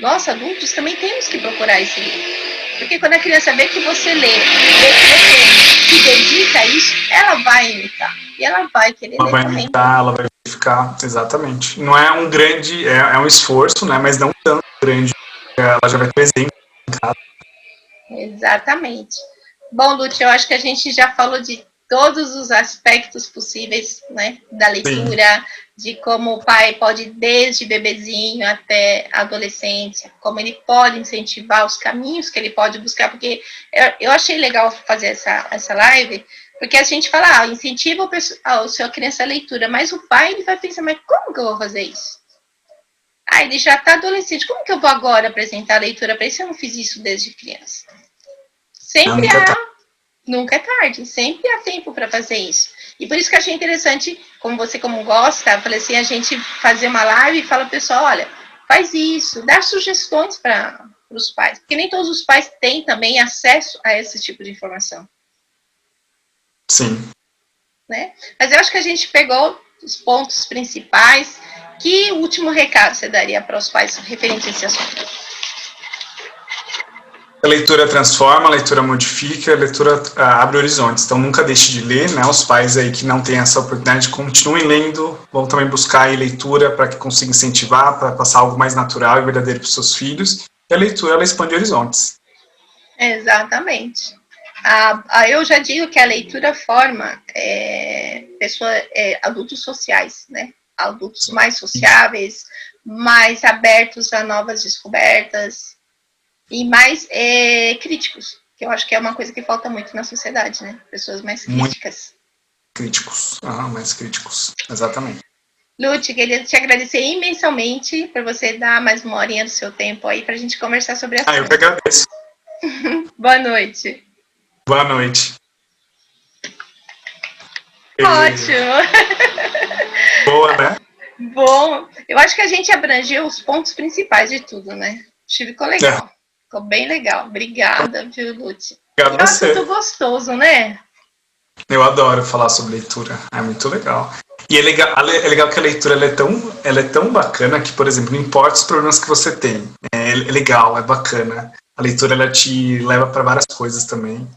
S1: nós adultos também temos que procurar esse livro. Porque quando a criança vê que você lê que você se dedica a isso, ela vai imitar. E ela vai querer ler também.
S2: Imitar, ela vai verificar, exatamente. Não é um grande, é um esforço, né? Mas não tão grande. Ela já vai ter exemplo em casa.
S1: Exatamente. Bom, Lúcia, eu acho que a gente já falou de todos os aspectos possíveis, né, da leitura, sim, de como o pai pode, desde bebezinho até a adolescência, como ele pode incentivar os caminhos que ele pode buscar, porque eu achei legal fazer essa live, porque a gente fala, incentiva a sua criança a leitura, mas o pai, ele vai pensar, mas como que eu vou fazer isso? Ele já está adolescente, como que eu vou agora apresentar a leitura para ele se eu não fiz isso desde criança? Sempre nunca é tarde, sempre há tempo para fazer isso. E por isso que eu achei interessante, como você como gosta, eu falei assim, a gente fazer uma live e fala, pessoal, olha, faz isso, dá sugestões para os pais, porque nem todos os pais têm também acesso a esse tipo de informação.
S2: Sim.
S1: Né? Mas eu acho que a gente pegou os pontos principais. Que último recado você daria para os pais referente a esse assunto?
S2: A leitura transforma, a leitura modifica, a leitura abre horizontes. Então, nunca deixe de ler, né? Os pais aí que não têm essa oportunidade, continuem lendo, vão também buscar aí leitura para que consiga incentivar, para passar algo mais natural e verdadeiro para os seus filhos. E a leitura, ela expande horizontes.
S1: Exatamente. Eu já digo que a leitura forma adultos sociais, né? Adultos mais sociáveis, mais abertos a novas descobertas e mais críticos, que eu acho que é uma coisa que falta muito na sociedade, né? Pessoas mais críticas.
S2: Críticos, mais críticos, exatamente.
S1: Lúcia, queria te agradecer imensamente por você dar mais uma horinha do seu tempo aí para a gente conversar sobre assunto.
S2: Eu que agradeço.
S1: Boa noite.
S2: Boa noite.
S1: Ótimo.
S2: Boa, né?
S1: Bom, eu acho que a gente abrangeu os pontos principais de tudo, né? Acho que ficou legal. Ficou bem legal. Obrigada, viu, Lúcia?
S2: Obrigado a você.
S1: É muito gostoso, né?
S2: Eu adoro falar sobre leitura. É muito legal. E é legal que a leitura ela é tão bacana que, por exemplo, não importa os problemas que você tem. É legal, é bacana. A leitura ela te leva para várias coisas também.